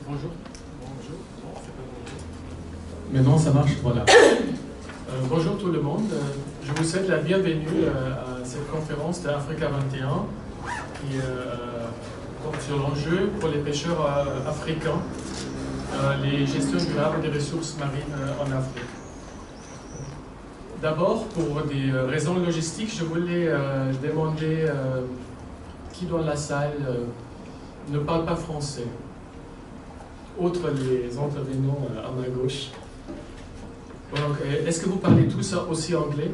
Bonjour. Bonjour. Non, c'est pas bonjour. Maintenant, ça marche, voilà. Bonjour tout le monde. Je vous souhaite la bienvenue à cette conférence de Africa 21 qui porte sur l'enjeu pour les pêcheurs africains, les gestions durables des ressources marines en Afrique. D'abord, pour des raisons logistiques, je voulais demander qui dans la salle ne parle pas français, outre les intervenants à ma gauche. Est-ce que vous parlez tous aussi anglais?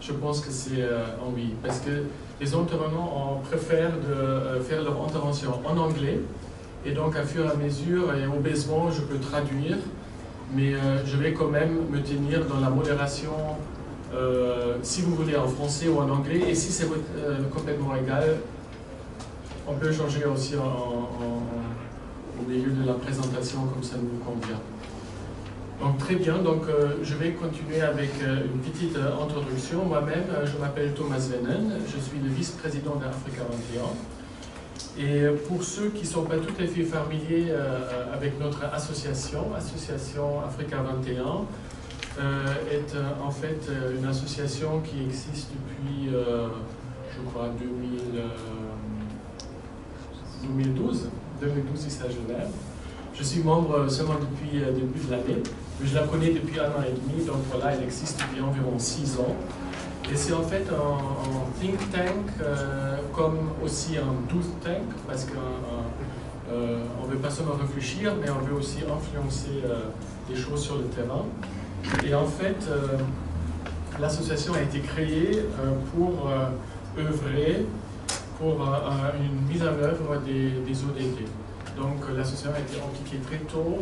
Je pense que c'est oui, parce que les intervenants préfèrent de faire leur intervention en anglais, et donc à fur et à mesure et au besoin, je peux traduire, mais je vais quand même me tenir dans la modération, si vous voulez en français ou en anglais, et si c'est complètement égal, on peut changer aussi au milieu de la présentation comme ça nous convient. Donc très bien, donc, je vais continuer avec une petite introduction. Moi-même, je m'appelle Thomas Venen, je suis le vice-président d'Africa 21. Et pour ceux qui ne sont pas tout à fait familiers avec notre association, Association Africa 21, est en fait une association qui existe depuis, je crois, 2012 ici à Genève. Je suis membre seulement depuis le début de l'année, mais je la connais depuis 1 an et demi, donc voilà, elle existe depuis environ 6 ans. Et c'est en fait un think tank, comme aussi un do tank, parce qu'on ne veut pas seulement réfléchir, mais on veut aussi influencer des choses sur le terrain. Et en fait, l'association a été créée pour œuvrer pour une mise en œuvre des ODD. Donc l'association a été impliquée très tôt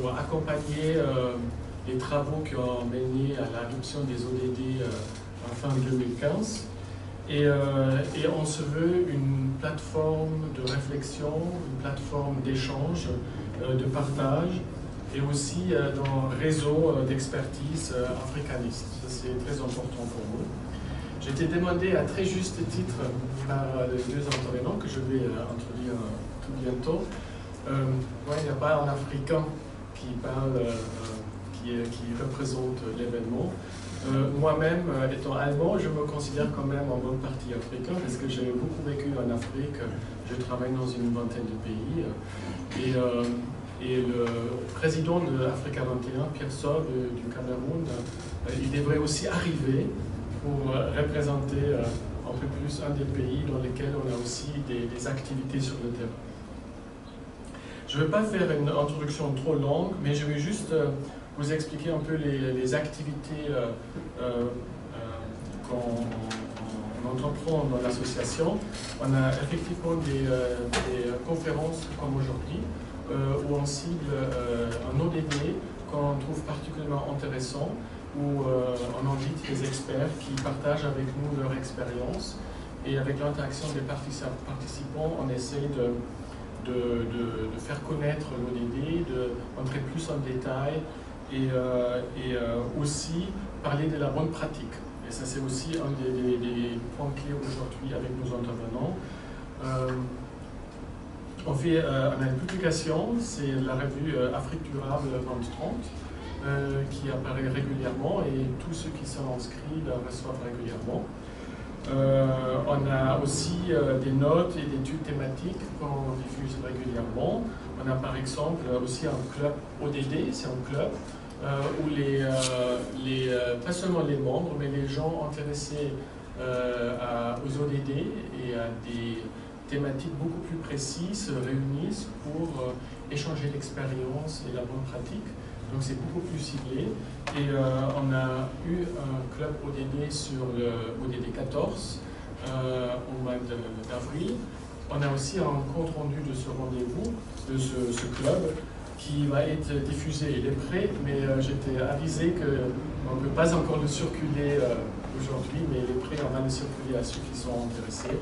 ou a accompagné les travaux qui ont mené à l'adoption des ODD en fin 2015. Et on se veut une plateforme de réflexion, une plateforme d'échange, de partage, et aussi un réseau d'expertise africaniste. Ça, c'est très important pour nous. J'ai été demandé à très juste titre par les deux intervenants que je vais introduire tout bientôt. Il n'y a pas un Africain qui parle, qui représente l'événement. Moi-même, étant allemand, je me considère quand même en bonne partie africain parce que j'ai beaucoup vécu en Afrique. Je travaille dans une vingtaine de pays. Et le président de Africa 21, Pierre du Cameroun, il devrait aussi arriver pour représenter un peu plus un des pays dans lesquels on a aussi des activités sur le terrain. Je ne vais pas faire une introduction trop longue, mais je vais juste vous expliquer un peu les activités qu'on entreprend dans l'association. On a effectivement des conférences comme aujourd'hui, où on cible un ODD qu'on trouve particulièrement intéressant, où on invite des experts qui partagent avec nous leur expérience, et avec l'interaction des participants, on essaie de faire connaître l'ODD, d'entrer plus en détail et aussi parler de la bonne pratique. Et ça, c'est aussi un des points clés aujourd'hui avec nos intervenants. On a une publication, c'est la revue Afrique durable 2030, qui apparaît régulièrement, et tous ceux qui sont inscrits la reçoivent régulièrement. On a aussi des notes et des études thématiques qu'on diffuse régulièrement. On a par exemple aussi un club ODD, c'est un club où pas seulement les membres, mais les gens intéressés aux ODD et à des thématiques beaucoup plus précises se réunissent pour échanger l'expérience et la bonne pratique. Donc c'est beaucoup plus ciblé. Et on a eu un club ODD sur le ODD 14 au mois d'avril. On a aussi un compte rendu de ce rendez-vous, de ce club, qui va être diffusé. Il est prêt, mais j'étais avisé qu'on ne peut pas encore le circuler aujourd'hui, mais il est prêt, on va le circuler à ceux qui sont intéressés,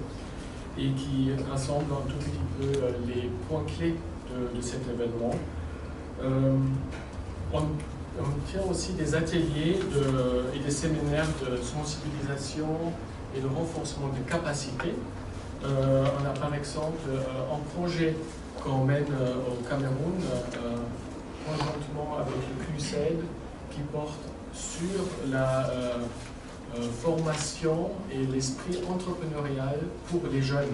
et qui rassemble un tout petit peu les points clés de cet événement. On tient aussi des ateliers et des séminaires de sensibilisation et de renforcement des capacités. On a par exemple un projet qu'on mène au Cameroun, conjointement avec le CNUSED, qui porte sur la formation et l'esprit entrepreneurial pour les jeunes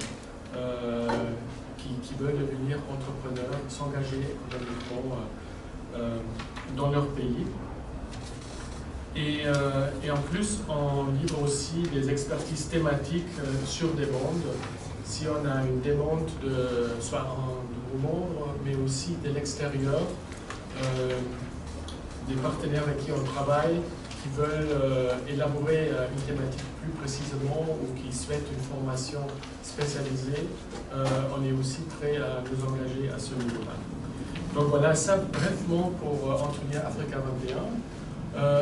qui veulent devenir entrepreneurs, s'engager économiquement dans leur pays. Et en plus, on livre aussi des expertises thématiques sur demande. Si on a une demande soit de nos membres, mais aussi de l'extérieur, des partenaires avec qui on travaille, qui veulent élaborer une thématique plus précisément ou qui souhaitent une formation spécialisée, on est aussi prêt à nous engager à ce niveau-là. Donc voilà, ça brièvement pour Entrepreneur Africa 21.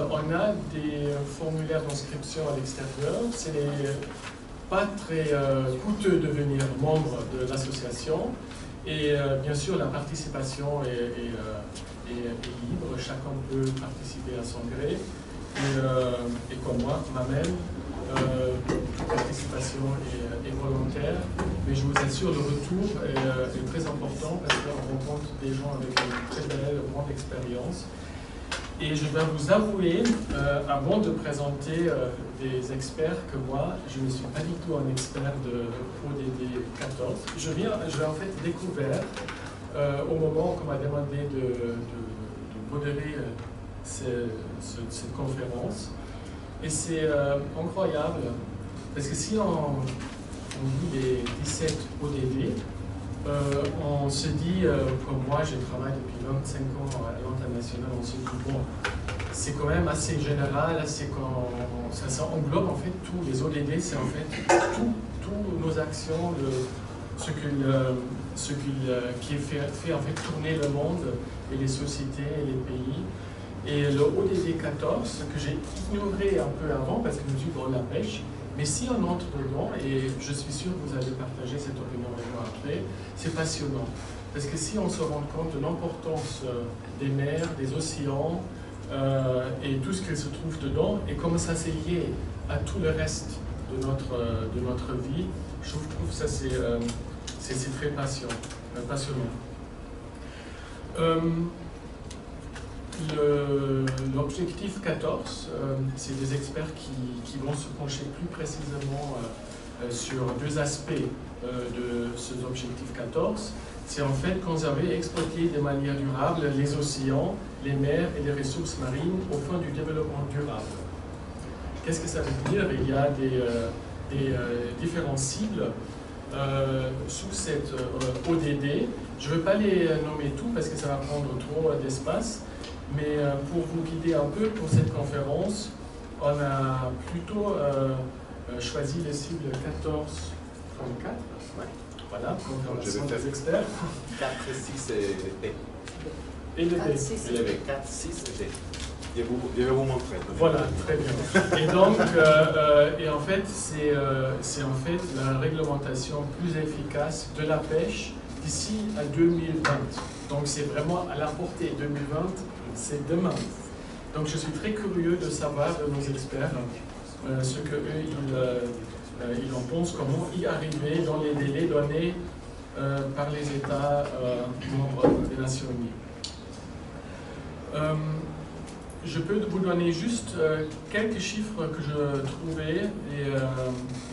On a des formulaires d'inscription à l'extérieur. Ce n'est pas très coûteux de devenir membre de l'association. Et bien sûr, la participation est libre. Chacun peut participer à son gré. Et comme moi, moi-même, toute participation est volontaire. Mais je vous assure, le retour est très important parce qu'on rencontre des gens avec une très belle, grande expérience. Et je dois vous avouer, avant de présenter des experts, que moi, je ne suis pas du tout un expert de ODD 14. Je l'ai en fait découvert au moment qu'on m'a demandé de modérer cette conférence. Et c'est incroyable, parce que si on dit les 17 ODD, on se dit, comme moi, je travaille depuis 25 ans à l'international, on se dit, bon, c'est quand même assez général, ça englobe en fait tous les ODD, c'est en fait toutes nos actions, qui fait en fait tourner le monde et les sociétés et les pays. Et le ODD 14, que j'ai ignoré un peu avant, parce que je me suis dit, bon, la pêche, mais si on entre dedans, et je suis sûr que vous allez partager cette opinion avec moi après, c'est passionnant. Parce que si on se rend compte de l'importance des mers, des océans, et tout ce qui se trouve dedans, et comment ça s'est lié à tout le reste de notre vie, je trouve que ça c'est très passionnant. L'objectif 14, c'est des experts qui vont se pencher plus précisément sur deux aspects de cet objectif 14. C'est en fait conserver et exploiter de manière durable les océans, les mers et les ressources marines au fin du développement durable. Qu'est-ce que ça veut dire? Il y a des différentes cibles sous cette ODD. Je ne veux pas les nommer tous parce que ça va prendre trop d'espace. Mais pour vous guider un peu pour cette conférence, on a plutôt choisi les cibles 14-34. Ouais. Voilà, conférence des experts. 4, 6 et D. Et le D. 4, 6 et D. Je vais vous montrer. Voilà, très bien. Et donc, et en fait, c'est en fait la réglementation plus efficace de la pêche d'ici à 2020. Donc c'est vraiment à la portée. 2020, c'est demain. Donc je suis très curieux de savoir de nos experts ce qu'eux ils en pensent, comment y arriver dans les délais donnés par les États membres des Nations Unies. Je peux vous donner juste quelques chiffres que je trouvais et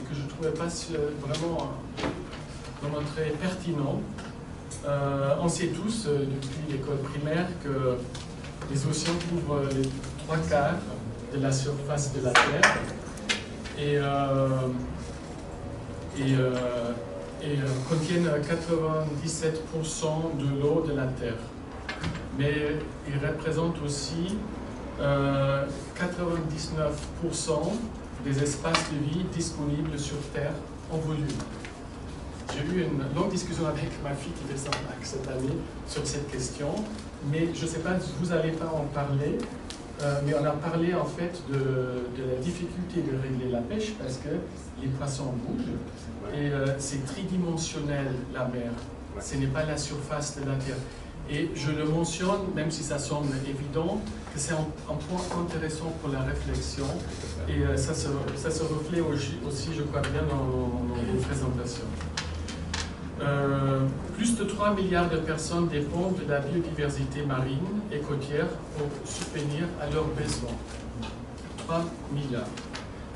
que je ne trouvais pas vraiment très pertinents. On sait tous depuis l'école primaire que les océans couvrent les 3/4 de la surface de la Terre et contiennent 97% de l'eau de la Terre. Mais ils représentent aussi 99% des espaces de vie disponibles sur Terre en volume. J'ai eu une longue discussion avec ma fille qui fait son bac cette année sur cette question, mais je ne sais pas, vous n'allez pas en parler, mais on a parlé en fait de la difficulté de régler la pêche parce que les poissons bougent et c'est tridimensionnel la mer, ce n'est pas la surface de la Terre. Et je le mentionne, même si ça semble évident, que c'est un point intéressant pour la réflexion et ça se reflète aussi, je crois bien, dans vos présentations. Plus de 3 milliards de personnes dépendent de la biodiversité marine et côtière pour subvenir à leurs besoins. 3 milliards.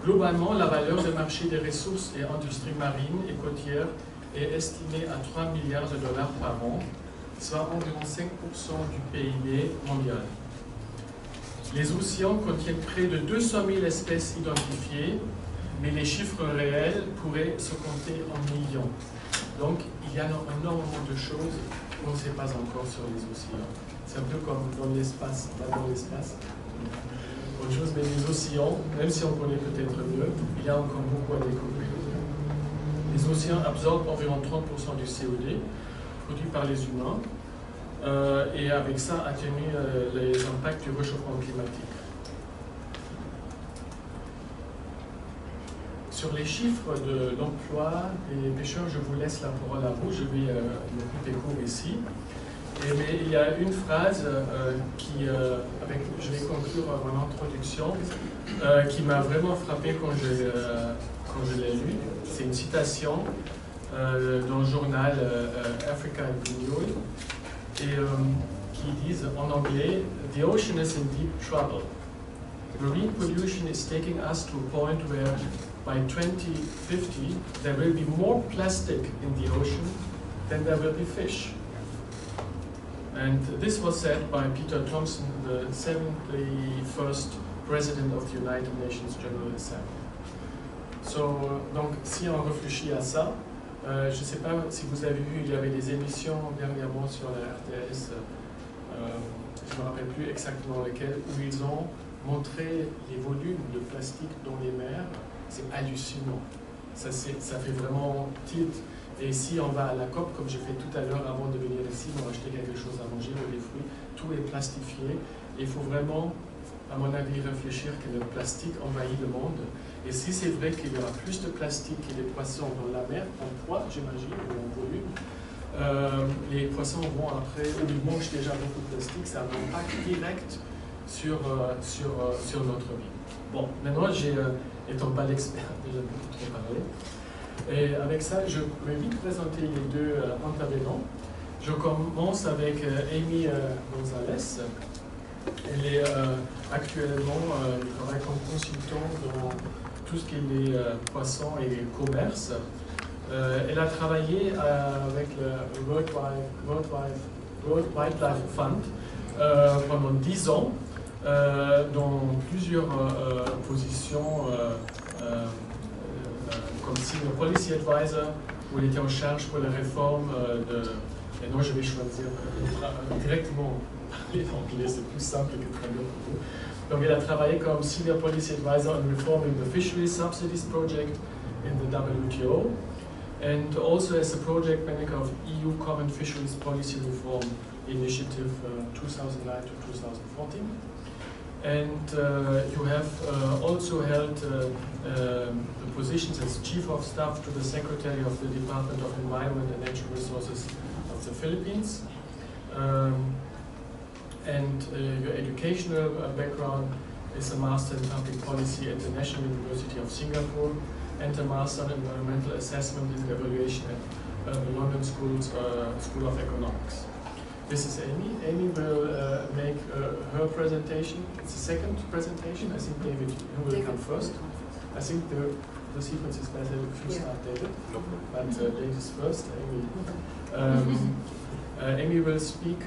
Globalement, la valeur de marché des ressources et industries marines et côtières est estimée à 3 milliards de dollars par an, soit environ 5% du PIB mondial. Les océans contiennent près de 200 000 espèces identifiées, mais les chiffres réels pourraient se compter en millions. Donc, il y a énormément de choses qu'on ne sait pas encore sur les océans. C'est un peu comme dans l'espace, pas dans l'espace. Autre chose, mais les océans, même si on connaît peut-être mieux, il y a encore beaucoup à découvrir. Les océans absorbent environ 30% du CO2 produit par les humains et avec ça atténuent les impacts du réchauffement climatique. Sur les chiffres de l'emploi des pêcheurs, je vous laisse la parole à vous, je vais me couper court ici. Mais il y a une phrase je vais conclure mon introduction, qui m'a vraiment frappé quand je l'ai lu. C'est une citation dans le journal Africains et qui disent en anglais « The ocean is in deep trouble. Marine pollution is taking us to a point where by 2050 there will be more plastic in the ocean than there will be fish." And this was said by Peter Thompson, the 71st President of the United Nations General Assembly. Donc, si on réfléchit à ça, je ne sais pas si vous avez vu, il y avait des émissions dernièrement sur la RTS, je ne me rappelle plus exactement lesquelles, où ils ont montré les volumes de plastique dans les mers. C'est hallucinant. Ça fait vraiment tilt. Et si on va à la COP, comme j'ai fait tout à l'heure avant de venir ici, pour acheter quelque chose à manger ou des fruits, tout est plastifié. Et il faut vraiment, à mon avis, réfléchir que le plastique envahit le monde. Et si c'est vrai qu'il y aura plus de plastique que les poissons dans la mer, en poids, j'imagine, ou en volume, les poissons vont après, ou ils mangent déjà beaucoup de plastique, ça a un impact direct sur notre vie. Bon, maintenant, étant pas l'expert, déjà beaucoup trop parlé. Et avec ça, je vais vite présenter les deux intervenants. Je commence avec Amy Gonzalez. Elle est actuellement, elle travaille comme consultante dans tout ce qui est poissons et commerce. Elle a travaillé avec le World Wildlife Fund pendant 10 ans dans plusieurs positions comme Senior Policy Advisor, où elle était en charge pour la réforme et non, je vais choisir directement parler anglais, c'est plus simple que traduire pour vous. Donc elle a travaillé comme Senior Policy Advisor on reforming the Fisheries Subsidies Project in the WTO, and also as a project manager of EU Common Fisheries Policy Reform Initiative 2009 to 2014. And you have also held the positions as Chief of Staff to the Secretary of the Department of Environment and Natural Resources of the Philippines. And your educational background is a Master in Public Policy at the National University of Singapore and a Master in Environmental Assessment and Evaluation at the London School of Economics. This is Amy. Amy will make her presentation. It's the second presentation. I think David will come first. I think the sequence is better if you start, David. No. But ladies first, Amy. Amy will speak,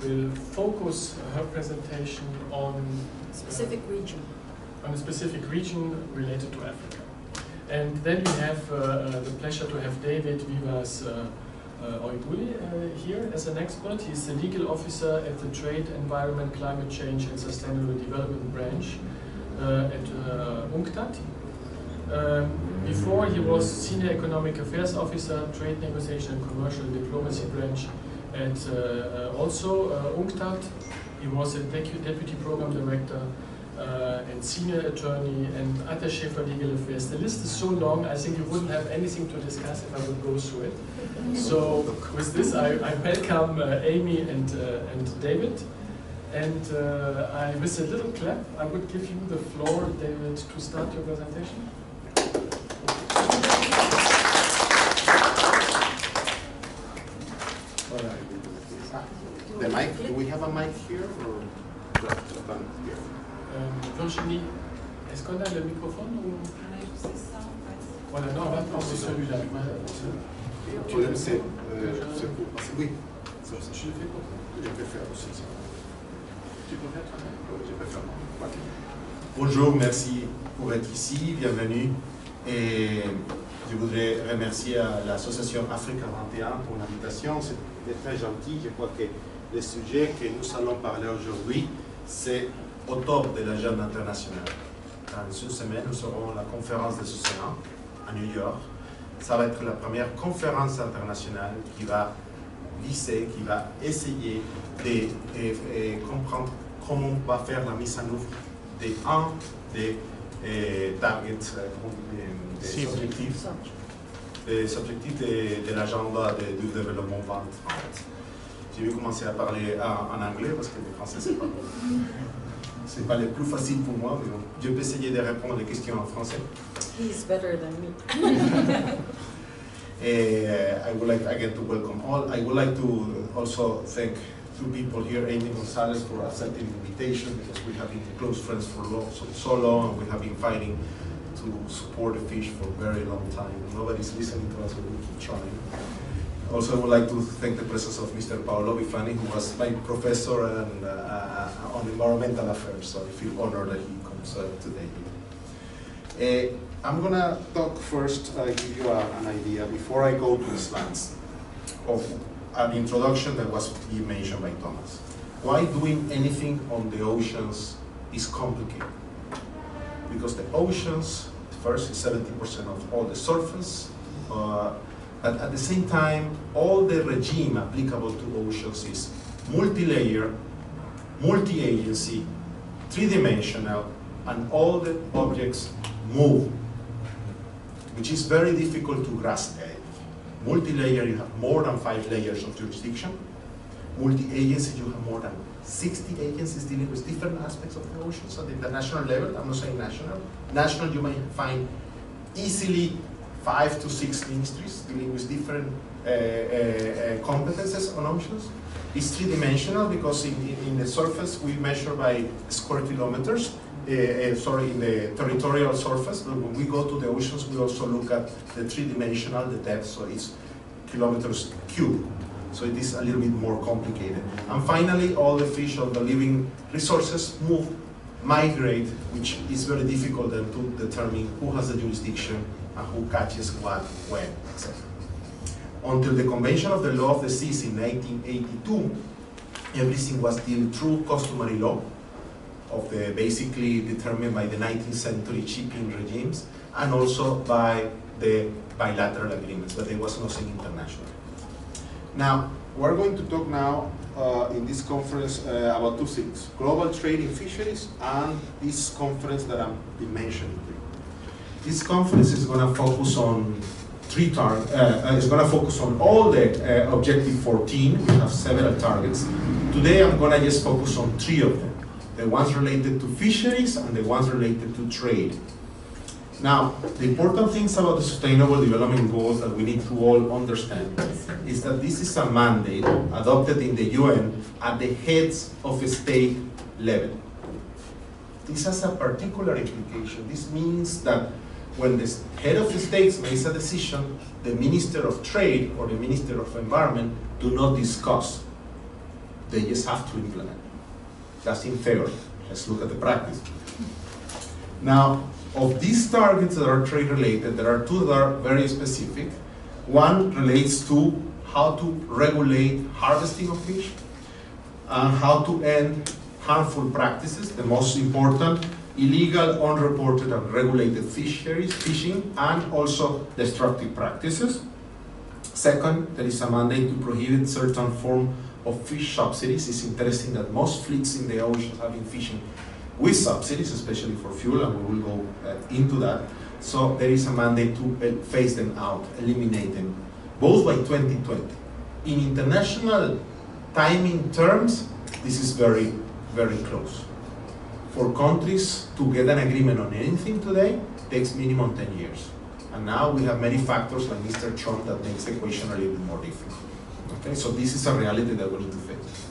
will focus her presentation on a specific region. On a specific region related to Africa. And then we have the pleasure to have David Vivas Oibuli here as an expert. He's the legal officer at the Trade, Environment, Climate Change and Sustainable Development branch at UNCTAD. Before, he was Senior Economic Affairs Officer, Trade Negotiation and Commercial Diplomacy branch at also UNCTAD. He was a Deputy Program Director and Senior Attorney and Attaché for Legal Affairs. The list is so long, I think you wouldn't have anything to discuss if I would go through it. So with this, I welcome Amy and David. And with a little clap, I would give you the floor, David, to start your presentation. The mic, do we have a mic here or just one here? Virginie, est-ce qu'on a le microphone ou... Voilà, non, on va prendre celui-là. Tu l'aimes, c'est oui. Je le fais pour toi. Je peux faire aussi ça. Tu peux faire toi-même? Oui, je peux faire moi. Bonjour, merci pour être ici, bienvenue. Et je voudrais remercier à l'association Afrique 21 pour l'invitation. C'était très gentil. Je crois que le sujet que nous allons parler aujourd'hui, c'est autour de l'agenda international. Dans une semaine, nous aurons la conférence des océans à New York. Ça va être la première conférence internationale qui va viser, qui va essayer de comprendre comment on va faire la mise en œuvre des targets, des objectifs de l'agenda du développement 2030. Je vais commencer à parler en anglais parce que le français c'est pas le plus facile pour moi, mais bon, je peux essayer de répondre les questions en français. He's better than me. I would like again to welcome all. I would like to also thank two people here, Amy Gonzalez, for accepting the invitation, because we have been close friends for so long, and we have been fighting to support the fish for a very long time. Nobody's listening to us, but we keep trying. Also, I would like to thank the presence of Mr. Paolo Bifani, who was my professor on environmental affairs, so I feel honored that he comes today. I'm going to talk first, give you an idea, before I go to the slides, of an introduction that was mentioned by Thomas. Why doing anything on the oceans is complicated? Because the oceans, first, is 70% of all the surface, but at the same time, all the regime applicable to oceans is multi-layer, multi-agency, three-dimensional, and all the objects move, which is very difficult to grasp. Multi-layer, you have more than 5 layers of jurisdiction. Multi-agency, you have more than 60 agencies dealing with different aspects of the oceans at the international level. I'm not saying national. National, you may find easily 5 to 6 ministries dealing with different competences on oceans. It's three-dimensional because in the surface we measure by square kilometers. In the territorial surface. But when we go to the oceans, we also look at the three-dimensional, the depth, so it's kilometers cubed. So it is a little bit more complicated. And finally, all the fish, all the living resources move, migrate, which is very difficult then to determine who has the jurisdiction and who catches what, when, etc. Until the Convention of the Law of the Seas in 1982, everything was dealt through customary law, basically determined by the 19th century shipping regimes, and also by the bilateral agreements, but there was nothing international. Now, we're going to talk now in this conference about two things: global trade in fisheries and this conference that I've been mentioning to you. This conference is going to focus on it's going to focus on all the Objective 14. We have several targets. Today I'm going to just focus on 3 of them. The ones related to fisheries and the ones related to trade. Now, the important things about the Sustainable Development Goals that we need to all understand is that this is a mandate adopted in the UN at the heads of state level. This has a particular implication. This means that when the head of the states makes a decision, the Minister of Trade or the Minister of Environment do not discuss. They just have to implement. That's in theory. Let's look at the practice. Now, of these targets that are trade related, there are 2 that are very specific. One relates to how to regulate harvesting of fish and how to end harmful practices, the most important, illegal, unreported, and regulated fishing, and also destructive practices. Second, there is a mandate to prohibit certain form of fish subsidies. It's interesting that most fleets in the oceans have been fishing with subsidies, especially for fuel, and we will go into that. So there is a mandate to phase them out, eliminate them, both by 2020. In international timing terms, this is very, very close. For countries to get an agreement on anything today takes minimum 10 years. And now we have many factors like Mr. Trump that makes the equation a little bit more difficult. Okay, so this is a reality that we need to face.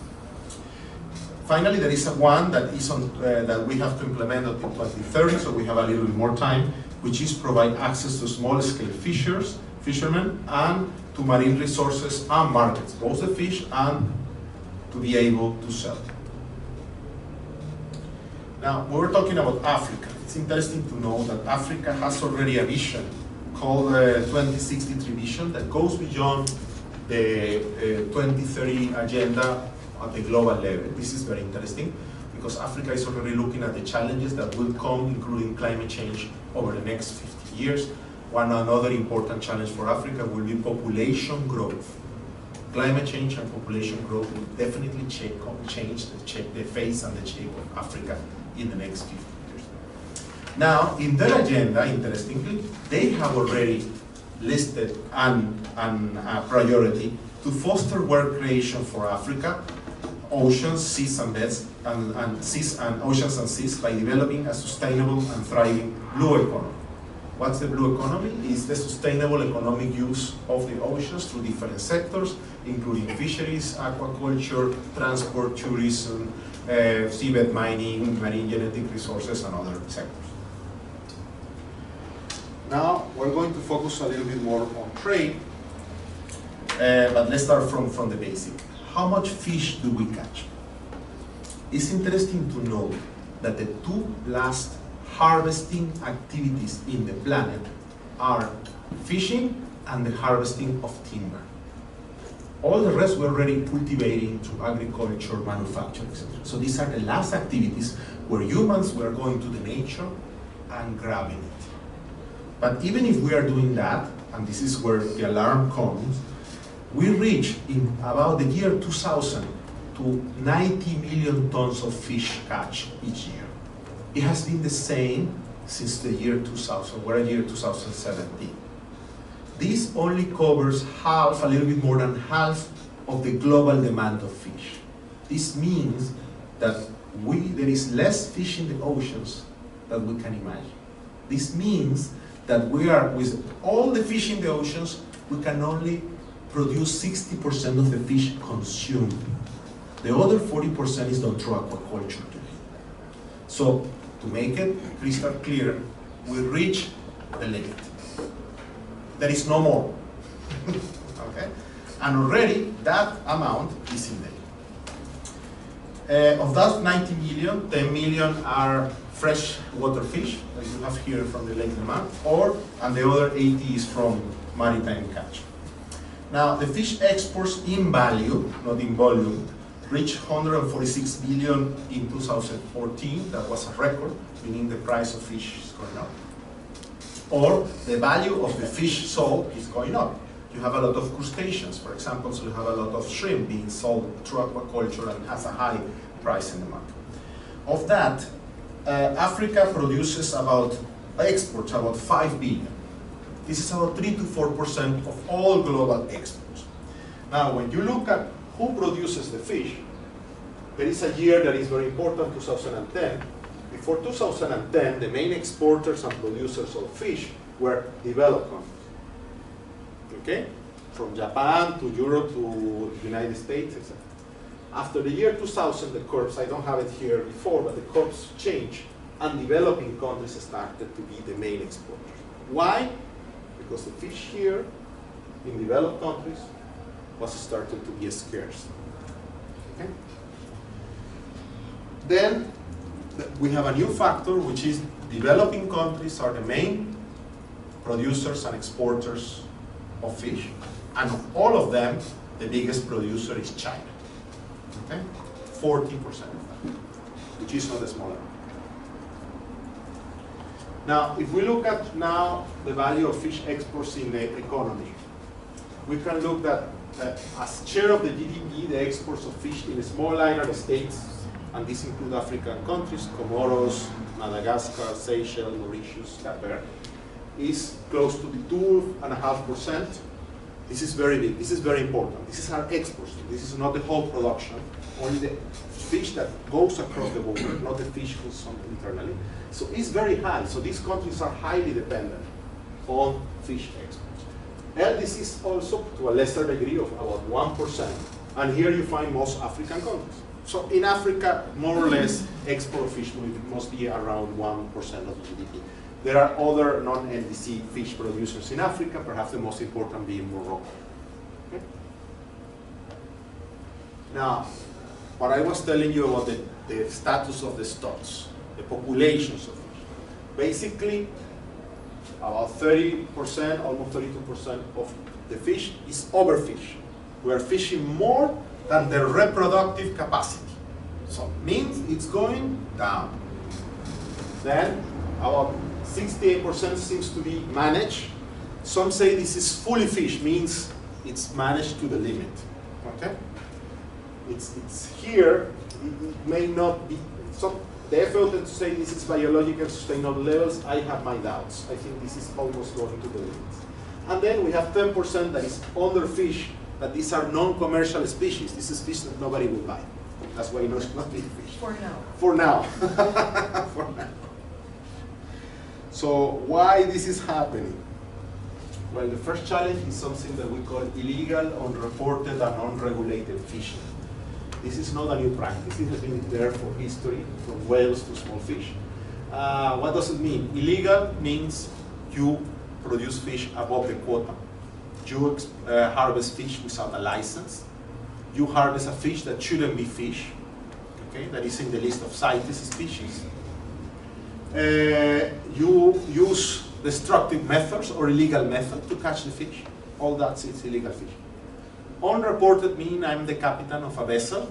Finally, there is one that is on that we have to implement until 2030, so we have a little bit more time, which is provide access to small-scale fishermen, and to marine resources and markets, both the fish and to be able to sell. Now, we were talking about Africa. It's interesting to know that Africa has already a vision called the 2063 vision that goes beyond the 2030 agenda at the global level. This is very interesting because Africa is already looking at the challenges that will come, including climate change, over the next 50 years. Another important challenge for Africa will be population growth. Climate change and population growth will definitely change the face and the shape of Africa in the next 50 years. Now, in their agenda, interestingly, they have already listed a priority to foster work creation for Africa, oceans, seas and beds, and seas and oceans and seas by developing a sustainable and thriving blue economy. What's the blue economy? It's the sustainable economic use of the oceans through different sectors, including fisheries, aquaculture, transport, tourism, seabed mining, marine genetic resources, and other sectors. Now, we're going to focus a little bit more on trade, but let's start from the basic. How much fish do we catch? It's interesting to know that the two last harvesting activities in the planet are fishing and the harvesting of timber. All the rest we're already cultivating through agriculture, manufacturing, etc. So these are the last activities where humans were going to the nature and grabbing it. But even if we are doing that, and this is where the alarm comes, we reach in about the year 2000 to 90 million tons of fish catch each year. It has been the same since the year 2000, we're in the year 2017. This only covers half, a little bit more than half of the global demand of fish. This means that there is less fish in the oceans than we can imagine. This means that we are, with all the fish in the oceans, we can only produce 60% of the fish consumed. The other 40% is done through aquaculture today. So, to make it crystal clear, we reach the limit. There is no more. Okay? And already that amount is in there. Of that 90 million, 10 million are freshwater fish, that you have here from the Lake Leman, and the other 80 is from maritime catch. Now, the fish exports in value, not in volume, reached 146 billion in 2014. That was a record, meaning the price of fish is going up. Or the value of the fish sold is going up. You have a lot of crustaceans, for example, so you have a lot of shrimp being sold through aquaculture and has a high price in the market. Of that, Africa exports about 5 billion. This is about 3 to 4% of all global exports. Now, when you look at who produces the fish, there is a year that is very important, 2010. Before 2010, the main exporters and producers of fish were developed countries. Okay? From Japan to Europe to the United States, etc. After the year 2000, the curves, I don't have it here before, but the curves changed, and developing countries started to be the main exporters. Why? Because the fish here in developed countries was started to be scarce. Okay? Then we have a new factor, which is developing countries are the main producers and exporters of fish. And of all of them, the biggest producer is China. Okay? 40% of that, which is not a small amount. Now, if we look at now the value of fish exports in the economy, we can look at as share of the GDP, the exports of fish in the small island states, and these include African countries, Comoros, Madagascar, Seychelles, Mauritius, Cape Verde, is close to the 2.5%. This is very big. This is very important. This is our exports. This is not the whole production, only the fish that goes across the border, not the fish consumed internally. So it's very high. So these countries are highly dependent on fish exports. LDC is also to a lesser degree of about 1%. And here you find most African countries. So in Africa, more or less, export of fish must be around 1% of GDP. There are other non-LDC fish producers in Africa, perhaps the most important being Morocco. Okay? Now, what I was telling you about the status of the stocks, the populations of fish. Basically, about 30%, almost 32% of the fish is overfish. We are fishing more than the reproductive capacity. So it means it's going down. Then about 68% seems to be managed. Some say this is fully fished, means it's managed to the limit. Okay? It's here, it may not be, the effort to say this is biological sustainable levels, I have my doubts. I think this is almost going to the limit. And then we have 10% that is underfished, but these are non-commercial species. This is fish that nobody will buy. That's why it's not big fish. For now. For now. For now. So why this is happening? Well, the first challenge is something that we call illegal, unreported, and unregulated fishing. This is not a new practice. It has been there for history, from whales to small fish. What does it mean? Illegal means you produce fish above the quota. You harvest fish without a license. You harvest a fish that shouldn't be fish, okay, that is in the list of CITES species. You use destructive methods or illegal methods to catch the fish. All that is illegal fish. Unreported means I'm the captain of a vessel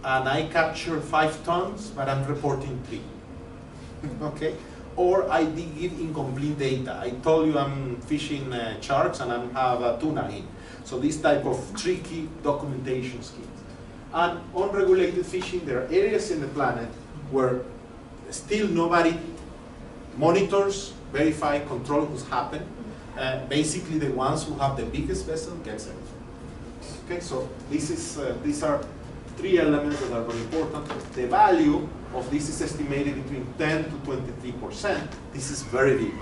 and I capture 5 tons, but I'm reporting 3. Okay? Or I did give incomplete data. I told you I'm fishing sharks and I have a tuna in. So this type of tricky documentation schemes. And unregulated fishing, there are areas in the planet where still nobody monitors, verify, control what's happened. Basically the ones who have the biggest vessel gets everything. Okay, so this is, these are 3 elements that are very important. The value of this is estimated between 10 to 23%. This is very big.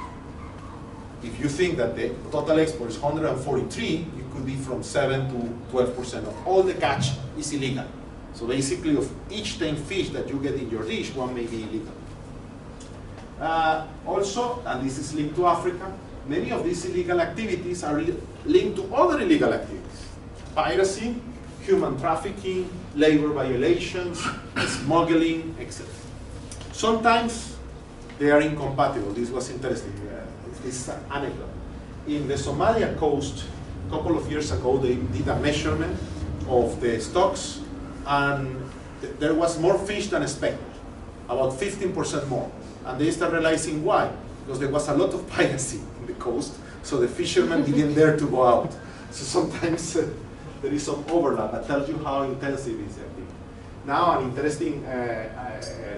If you think that the total export is 143, it could be from 7 to 12% of all the catch is illegal. So basically of each 10 fish that you get in your dish, 1 may be illegal. Also, and this is linked to Africa, many of these illegal activities are linked to other illegal activities. Piracy, human trafficking, labor violations, smuggling, etc. Sometimes they are incompatible. This was interesting. This is an anecdote. In the Somalia coast, a couple of years ago, they did a measurement of the stocks, and there was more fish than expected, about 15% more. And they started realizing why. Because there was a lot of piracy in the coast, so the fishermen didn't dare to go out. So sometimes there is some overlap that tells you how intensive is the activity. Now, an interesting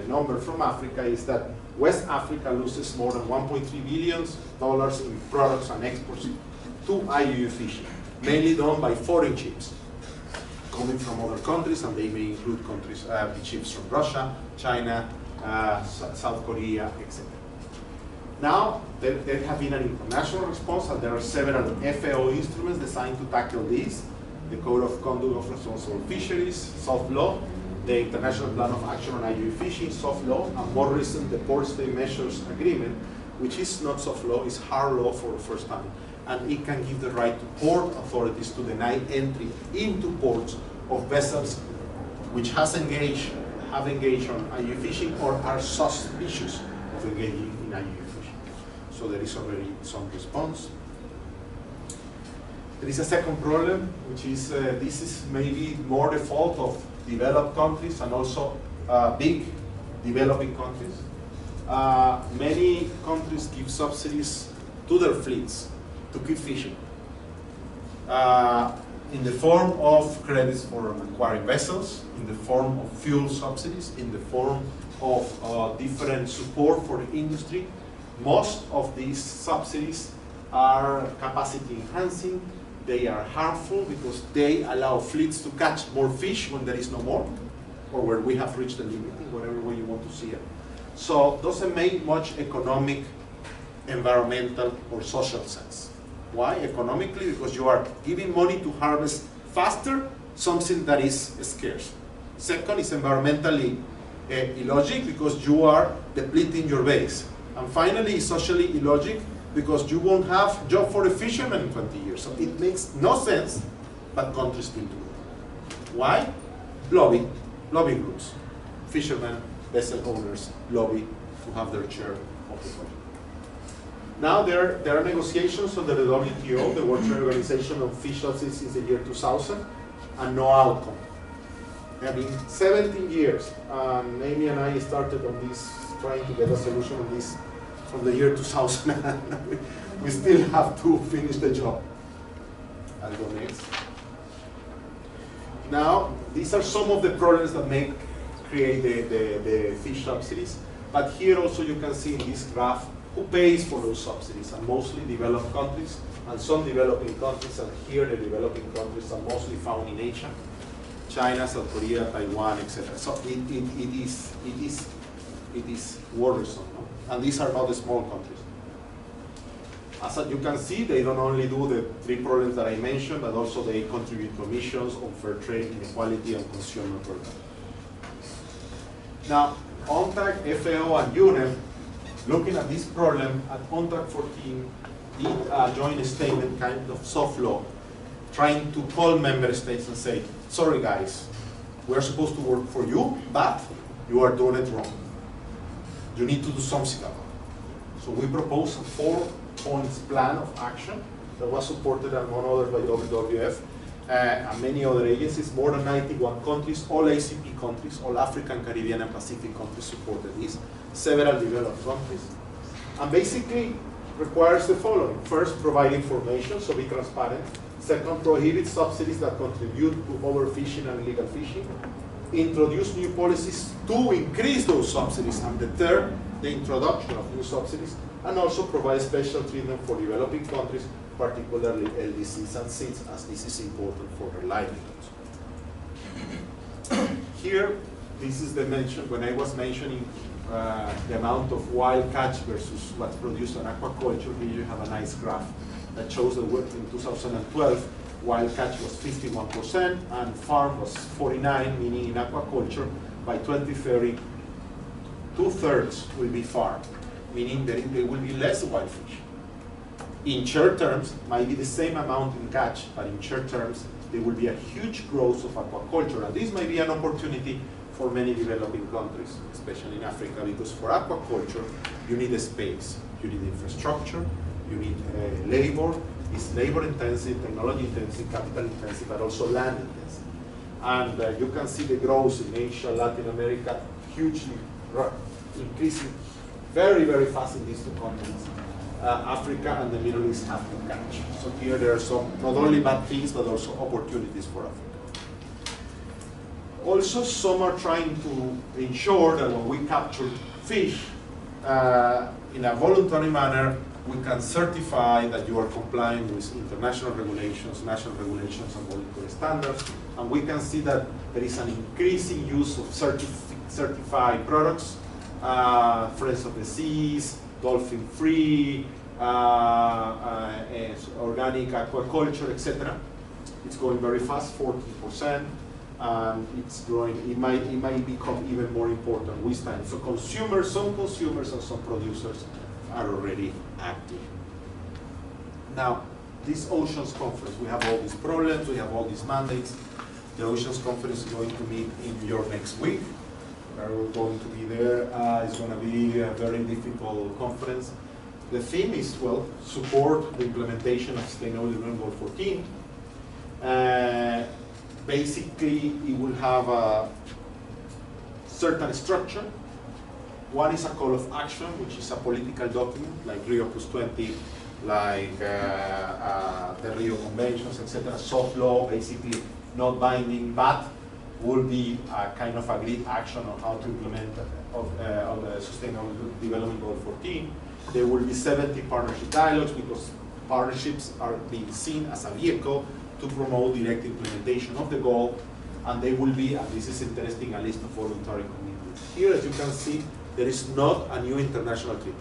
number from Africa is that West Africa loses more than $1.3 billion in products and exports to IUU fishing, mainly done by foreign ships coming from other countries, and they may include countries, ships from Russia, China, South Korea, etc. Now, there have been an international response, and there are several FAO instruments designed to tackle this. The Code of Conduct of Responsible Fisheries, soft law, the International Plan of Action on IUU Fishing, soft law, and more recent, the Port Stay Measures Agreement, which is not soft law, it's hard law for the first time. And it can give the right to port authorities to deny entry into ports of vessels which have engaged on IUU fishing or are suspicious of engaging in IUU fishing. So there is already some response. There is a second problem, which is this is maybe more the fault of developed countries and also big developing countries. Many countries give subsidies to their fleets to keep fishing in the form of credits for acquiring vessels, in the form of fuel subsidies, in the form of different support for the industry. Most of these subsidies are capacity enhancing. They are harmful because they allow fleets to catch more fish when there is no more, or where we have reached the limit, in whatever way you want to see it. So it doesn't make much economic, environmental, or social sense. Why? Economically, because you are giving money to harvest faster something that is scarce. Second is environmentally illogic because you are depleting your base. And finally, socially illogic because you won't have job for the fishermen in 20 years. So it makes no sense, but countries still do it. Why? Lobby groups. Fishermen, vessel owners, lobby to have their share of the project. Now there are negotiations under the WTO, the World Trade Organization, on fish subsidies since the year 2000, and no outcome. There have been 17 years, and Amy and I started on this, trying to get a solution on this from the year 2000. We still have to finish the job. I'll go next. Now, these are some of the problems that create the fish subsidies. But here also you can see in this graph who pays for those subsidies, and mostly developed countries and some developing countries, and here the developing countries are mostly found in Asia, China, South Korea, Taiwan, etc. So it is worrisome, no? And these are not the small countries. As you can see, they don't only do the 3 problems that I mentioned, but also they contribute to emissions, unfair trade, inequality, and consumer protection. Now, UNCTAD, FAO, and UNEP, looking at this problem, at UNCTAD 14, did a joint statement, kind of soft law, trying to call member states and say, sorry guys, we're supposed to work for you, but you are doing it wrong. You need to do something about it. So we proposed a 4-point plan of action that was supported among others by WWF and many other agencies. More than 91 countries, all ACP countries, all African, Caribbean, and Pacific countries supported this. Several developed countries. And basically requires the following. First, provide information, so be transparent. Second, prohibit subsidies that contribute to overfishing and illegal fishing. Introduce new policies to increase those subsidies. And the third, the introduction of new subsidies. And also provide special treatment for developing countries, particularly LDCs and seeds, as this is important for their livelihoods. Here, this is the mention, when I was mentioning the amount of wild catch versus what's produced on aquaculture, here you have a nice graph that shows that in 2012, wild catch was 51% and farm was 49%, meaning in aquaculture, by 2030, 2/3 will be farm, meaning that there will be less wild fish. In short terms, might be the same amount in catch, but in short terms, there will be a huge growth of aquaculture, and this might be an opportunity for many developing countries, especially in Africa, because for aquaculture, you need a space, you need infrastructure, you need labor. It's labor intensive, technology intensive, capital intensive, but also land intensive. And you can see the growth in Asia, Latin America, hugely increasing very, very fast in these 2 continents. Africa and the Middle East have to catch. So here there are some, not only bad things, but also opportunities for Africa. Also, some are trying to ensure that when we capture fish in a voluntary manner, we can certify that you are complying with international regulations, national regulations, and voluntary standards. And we can see that there is an increasing use of certified products, Friends of the Seas, dolphin-free, organic aquaculture, etc. It's going very fast, 14%. And it's growing. It might become even more important with time. So some consumers and some producers are already active. Now, this Oceans Conference, we have all these problems, we have all these mandates. The Oceans Conference is going to meet in New York next week. We're going to be there. It's going to be a very difficult conference. The theme is, well, support the implementation of Sustainable Development Goal 14. Basically, it will have a certain structure. One is a call of action, which is a political document, like Rio +20, like the Rio Conventions, etc. Soft law, basically not binding, but will be a kind of agreed action on how to implement the Sustainable Development Goal 14. There will be 70 partnership dialogues, because partnerships are being seen as a vehicle to promote direct implementation of the goal, and they will be, and this is interesting, a list of voluntary commitments. Here, as you can see, there is not a new international treaty.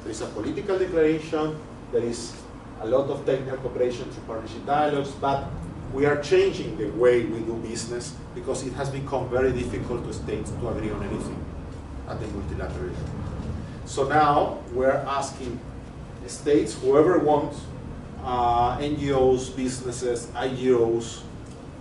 There is a political declaration, there is a lot of technical cooperation through partnership dialogues, but we are changing the way we do business because it has become very difficult to states to agree on anything at the multilateral level. So now we're asking states, whoever wants, NGOs, businesses, IGOs,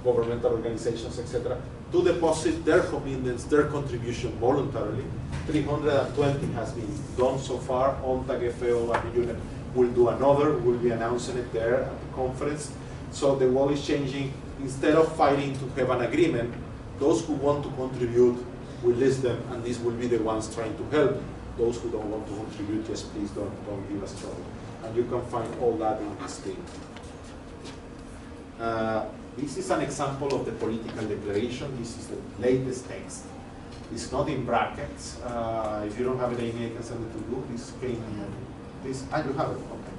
governmental organizations, etc., to deposit their commitments, their contribution voluntarily. 320 has been done so far. ONTAG, FAO, and UNEP will do another. We'll be announcing it there at the conference. So the world is changing. Instead of fighting to have an agreement, those who want to contribute, we list them, and these will be the ones trying to help. Those who don't want to contribute, just please don't give us trouble. And you can find all that in this thing. This is an example of the political declaration. This is the latest text. It's not in brackets. If you don't have it, Amy, I can send it to you. This came, you have it, okay.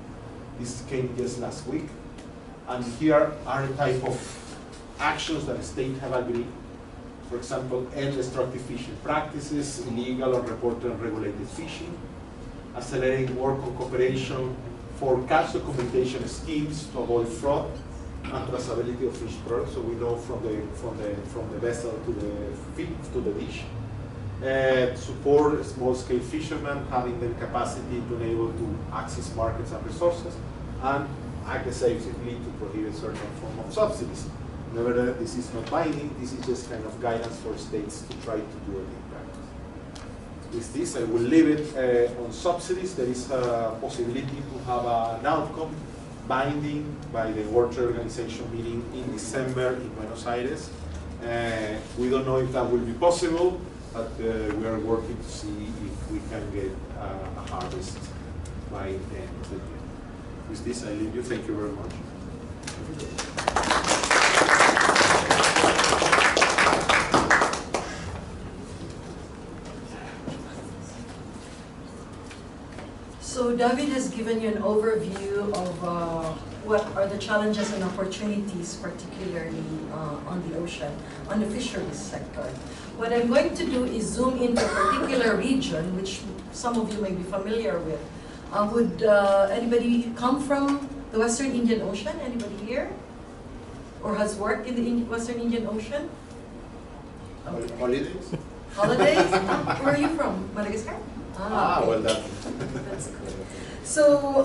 This came just last week. And here are the type of actions that the state have agreed. For example, end destructive fishing practices, illegal, unreported, and regulated fishing, accelerating work on cooperation for catch documentation schemes to avoid fraud and traceability of fish products, so we know from the vessel to the feed to the dish. Support small-scale fishermen, having the capacity to enable to access markets and resources, and act decisively to prohibit certain form of subsidies. Nevertheless, this is not binding. This is just kind of guidance for states to try to do it in practice. With this, I will leave it on subsidies. There is a possibility to have an outcome binding by the World Trade Organization meeting in December in Buenos Aires. We don't know if that will be possible, but we are working to see if we can get a harvest by the end of the year. With this, I leave you. Thank you very much. So David has given you an overview of what are the challenges and opportunities, particularly on the ocean, on the fisheries sector. What I'm going to do is zoom into a particular region, which some of you may be familiar with. Would anybody come from the Western Indian Ocean? Anybody here? Or has worked in the Western Indian Ocean? Okay. Holidays? Holidays? Where are you from? Madagascar? Okay. Well done. That's cool. So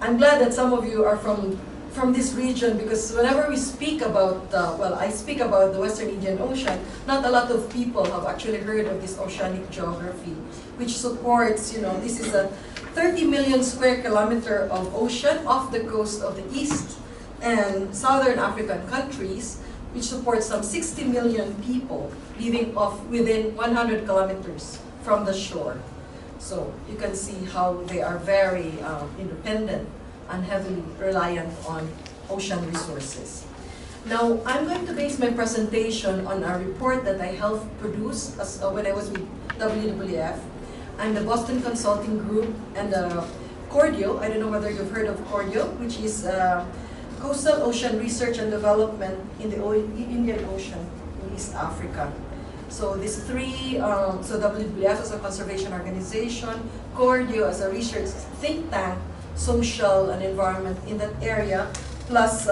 I'm glad that some of you are from this region, because whenever we speak about, I speak about the Western Indian Ocean, not a lot of people have actually heard of this oceanic geography, which supports, this is a 30 million square kilometer of ocean off the coast of the East and Southern African countries, which supports some 60 million people living within 100 kilometers from the shore. So you can see how they are very independent and heavily reliant on ocean resources. Now, I'm going to base my presentation on a report that I helped produce when I was with WWF, and the Boston Consulting Group, and Cordio. I don't know whether you've heard of Cordio, which is Coastal Ocean Research and Development in the Indian Ocean in East Africa. So these three, so WWF as a conservation organization, Cordio as a research think tank, social and environment in that area, plus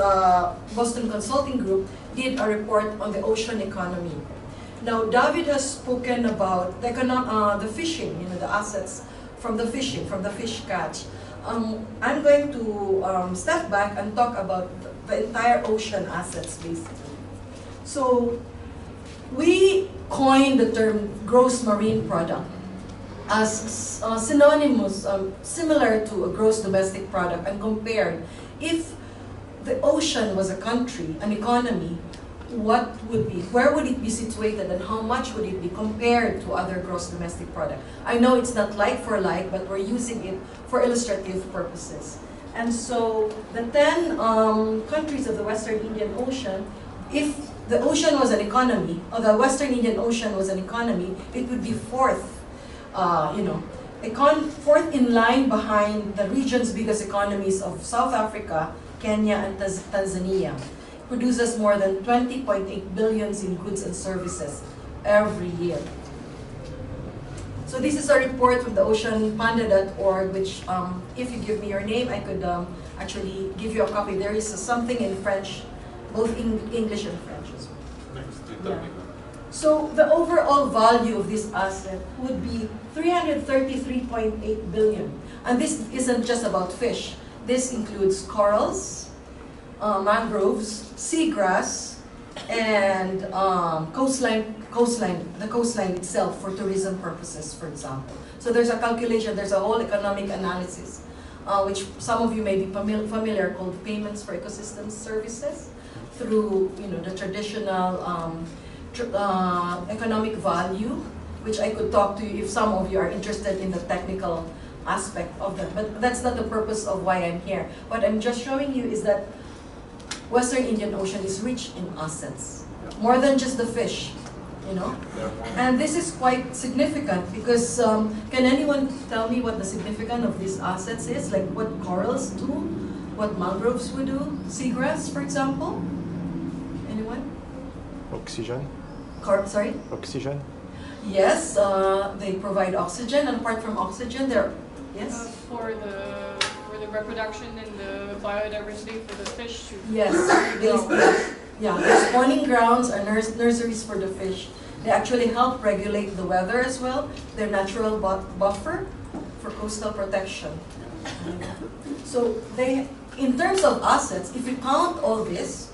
Boston Consulting Group did a report on the ocean economy. Now, David has spoken about the fishing, the assets from the fishing, from the fish catch. I'm going to step back and talk about the entire ocean assets, basically. So, we coined the term gross marine product as synonymous, similar to a gross domestic product, and compared if the ocean was a country, an economy, where would it be situated and how much would it be compared to other gross domestic product? I know it's not like for like, but we're using it for illustrative purposes. And so the 10 countries of the Western Indian Ocean, if the ocean was an economy, or the Western Indian Ocean was an economy, it would be fourth in line behind the region's biggest economies of South Africa, Kenya, and Tanzania. Produces more than 20.8 billion in goods and services every year. So this is a report from the oceanpanda.org, which if you give me your name, I could actually give you a copy. There is something in French, both in English and French as well. Yeah. So the overall value of this asset would be 333.8 billion. And this isn't just about fish. This includes corals, mangroves, seagrass, and the coastline itself for tourism purposes, for example. So there's a calculation, there's a whole economic analysis, which some of you may be familiar, called payments for ecosystem services, through the traditional economic value, which I could talk to you if some of you are interested in the technical aspect of that. But that's not the purpose of why I'm here. What I'm just showing you is that Western Indian Ocean is rich in assets, more than just the fish, And this is quite significant because can anyone tell me what the significance of these assets is? Like what corals do, what mangroves would do, seagrass, for example? Anyone? Oxygen. Sorry? Oxygen. Yes, they provide oxygen, and apart from oxygen, yes? For the reproduction and the biodiversity for the fish too. Yes, the spawning grounds are nurseries for the fish. They actually help regulate the weather as well. They're natural buffer for coastal protection. So in terms of assets, if you count all this,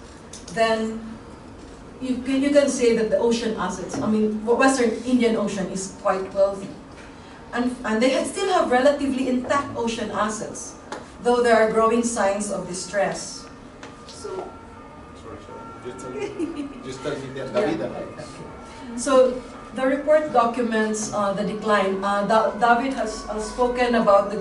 then you can say that the ocean assets, Western Indian Ocean is quite wealthy. And they still have relatively intact ocean assets, though there are growing signs of distress. So, Just tell me David. So the report documents the decline. David has spoken about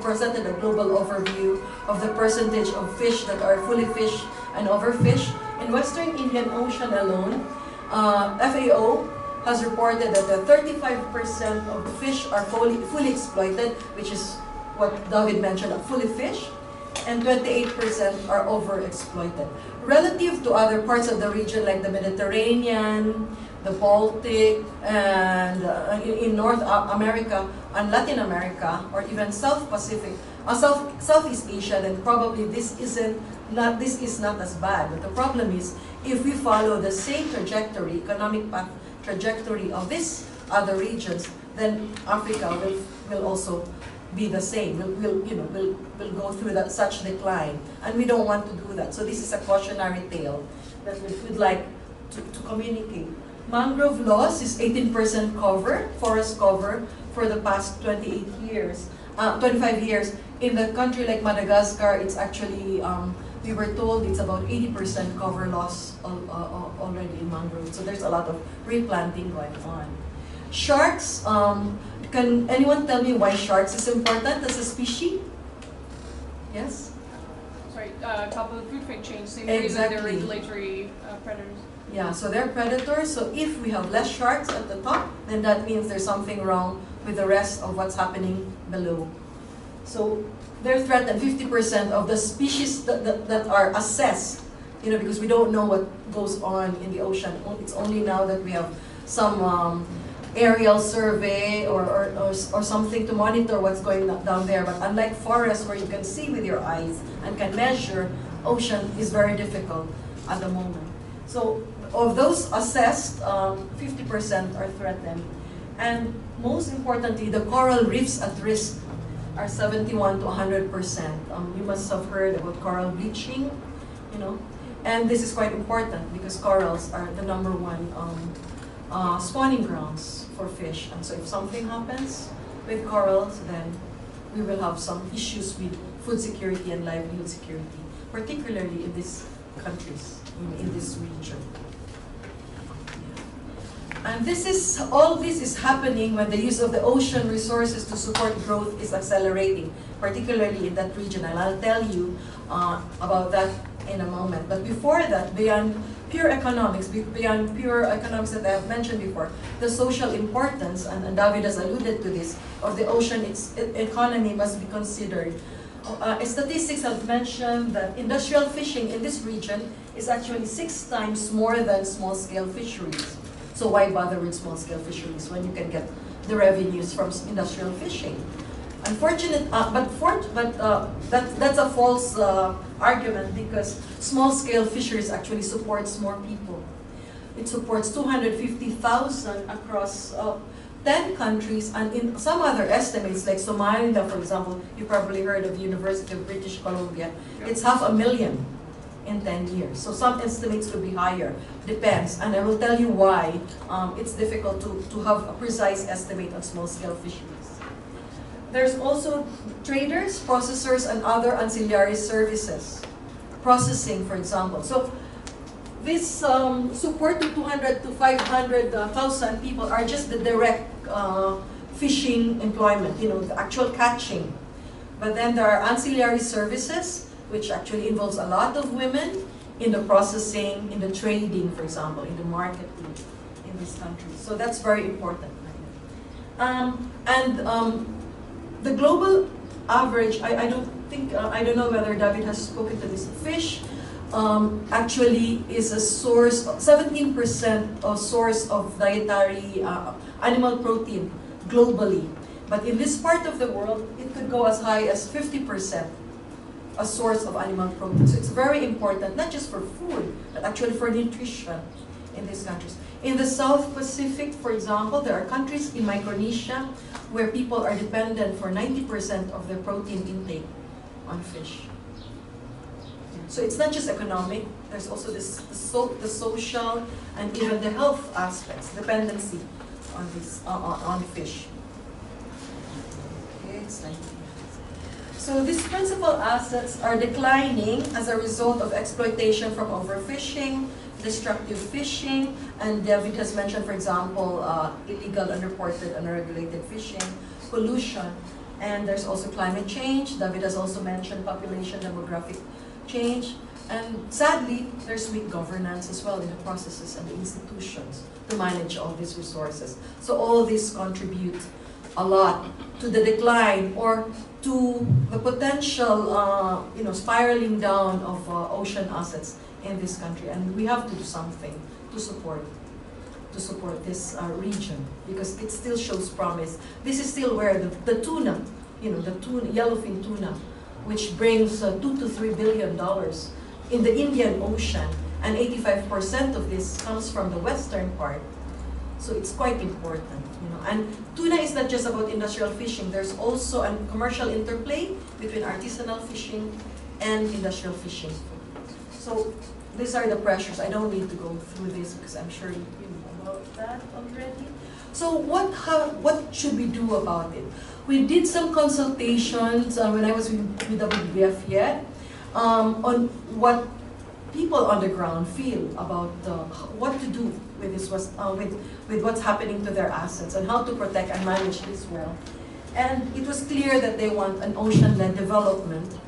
presented a global overview of the percentage of fish that are fully fished and overfished. In Western Indian Ocean alone, FAO has reported that 35% of the fish are fully exploited, which is what David mentioned, fully fished, and 28% are overexploited. Relative to other parts of the region like the Mediterranean, the Baltic, and in North America and Latin America, or even Southeast Asia, then probably this is not as bad. But the problem is, if we follow the same trajectory, economic path trajectory of these other regions, then Africa will also be the same. Will go through such decline, and we don't want to do that. So this is a cautionary tale that we'd like to communicate. Mangrove loss is 18% forest cover for the past 25 years. In the country like Madagascar, it's actually, we were told it's about 80% cover loss already in mangrove. So there's a lot of replanting going on. Sharks, can anyone tell me why sharks is important as a species? Yes? Sorry, top of the food chain, same reason they're regulatory predators. Yeah, so they're predators. So if we have less sharks at the top, then that means there's something wrong with the rest of what's happening below. So they're threatened. 50% of the species that are assessed, because we don't know what goes on in the ocean. It's only now that we have some aerial survey or something to monitor what's going down there. But unlike forests where you can see with your eyes and can measure, ocean is very difficult at the moment. So of those assessed, 50% are threatened. And most importantly, the coral reefs at risk are 71 to 100%. You must have heard about coral bleaching, and this is quite important because corals are the #1 spawning grounds for fish. And so if something happens with corals, then we will have some issues with food security and livelihood security, particularly in these countries, in this region. And all this is happening when the use of the ocean resources to support growth is accelerating, particularly in that region. And I'll tell you about that in a moment. But before that, beyond pure economics that I have mentioned before, the social importance, and David has alluded to this, of the ocean economy must be considered. Statistics have mentioned that industrial fishing in this region is actually 6 times more than small-scale fisheries. So why bother with small-scale fisheries when you can get the revenues from industrial fishing. That's a false argument, because small-scale fisheries actually supports more people. It supports 250,000 across 10 countries, and in some other estimates, like Somalia, for example, you probably heard of the University of British Columbia, it's 500,000 in 10 years. So some estimates could be higher, depends, and I will tell you why it's difficult to have a precise estimate on small-scale fisheries. There's also traders, processors, and other ancillary services. Processing, for example. So this support to 200 to 500,000 people are just the direct fishing employment, the actual catching. But then there are ancillary services, which actually involves a lot of women in the processing, in the trading, for example, in the marketing in this country. So that's very important. The global average, I don't know whether David has spoken to this. Fish actually is a source, 17% of source of dietary animal protein globally. But in this part of the world, it could go as high as 50% a source of animal protein. So it's very important, not just for food, but actually for nutrition in these countries. In the South Pacific, for example, there are countries in Micronesia where people are dependent for 90% of their protein intake on fish. So it's not just economic, there's also the social and even the health aspects, dependency on fish. Okay, so these principal assets are declining as a result of exploitation from overfishing, destructive fishing, and David has mentioned, for example, illegal, unreported, unregulated fishing, pollution, and there's also climate change. David has also mentioned population demographic change, and sadly, there's weak governance as well in the processes and the institutions to manage all these resources. So all these contribute a lot to the decline or to the potential, spiraling down of ocean assets in this country, and we have to do something to support this region, because it still shows promise. This is still where the tuna, yellowfin tuna, which brings $2 to $3 billion in the Indian Ocean, and 85% of this comes from the western part. So it's quite important, And tuna is not just about industrial fishing. There's also a commercial interplay between artisanal fishing and industrial fishing. So these are the pressures. I don't need to go through this because I'm sure you know about that already. So what should we do about it? We did some consultations when I was with WWF yet on what people on the ground feel about what to do with this with what's happening to their assets and how to protect and manage this well. And it was clear that they want an ocean-led development.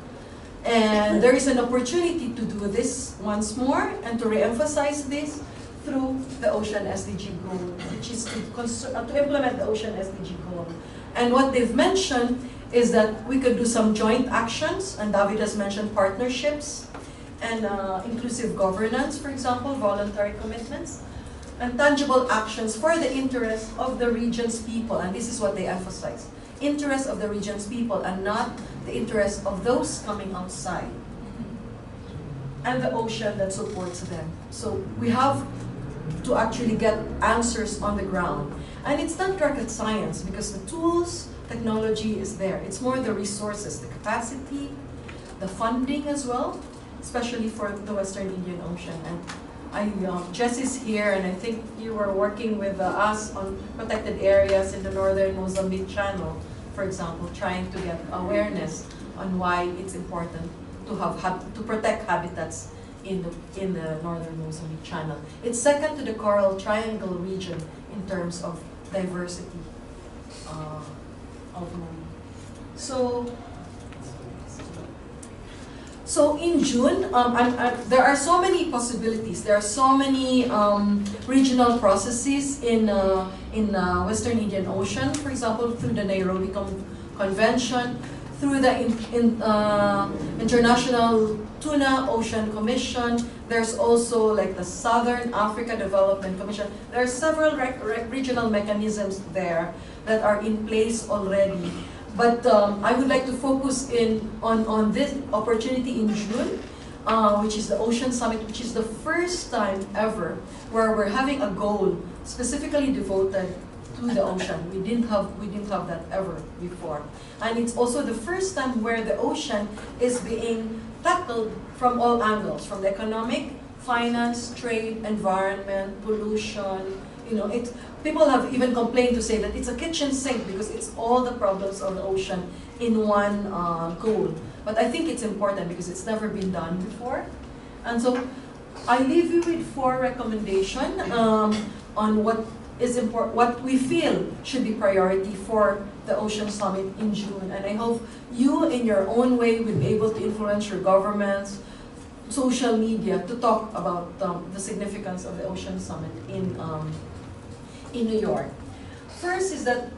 And there is an opportunity to do this once more and to re-emphasize this through the Ocean SDG goal, which is to implement the Ocean SDG goal. And what they've mentioned is that we could do some joint actions, and David has mentioned partnerships and inclusive governance, for example, voluntary commitments, and tangible actions for the interest of the region's people, and this is what they emphasize. Interest of the region's people and not the interest of those coming outside, and the ocean that supports them. So we have to actually get answers on the ground. And it's not rocket science because the tools, technology is there. It's more the resources, the capacity, the funding as well, especially for the Western Indian Ocean. And Jess is here, and I think you were working with us on protected areas in the northern Mozambique Channel, for example, trying to get awareness on why it's important to protect habitats in the northern Mozambique Channel. It's second to the Coral Triangle region in terms of diversity ultimately. So in June, there are so many possibilities. There are so many regional processes in Western Indian Ocean, for example, through the Nairobi Convention, through the International Tuna Ocean Commission, There's also like the Southern Africa Development Commission. There are several regional mechanisms there that are in place already. But I would like to focus on this opportunity in June, which is the Ocean Summit, which is the first time ever where we're having a goal specifically devoted to the ocean. We didn't have that ever before. And it's also the first time where the ocean is being tackled from all angles, from the economic, finance, trade, environment, pollution. You know, people have even complained to say that it's a kitchen sink because it's all the problems of the ocean in one goal. But I think it's important because it's never been done before. And so I leave you with 4 recommendations on what is important, what we feel should be priority for the Ocean Summit in June. And I hope you, in your own way, will be able to influence your governments, social media, to talk about the significance of the Ocean Summit in New York. First is that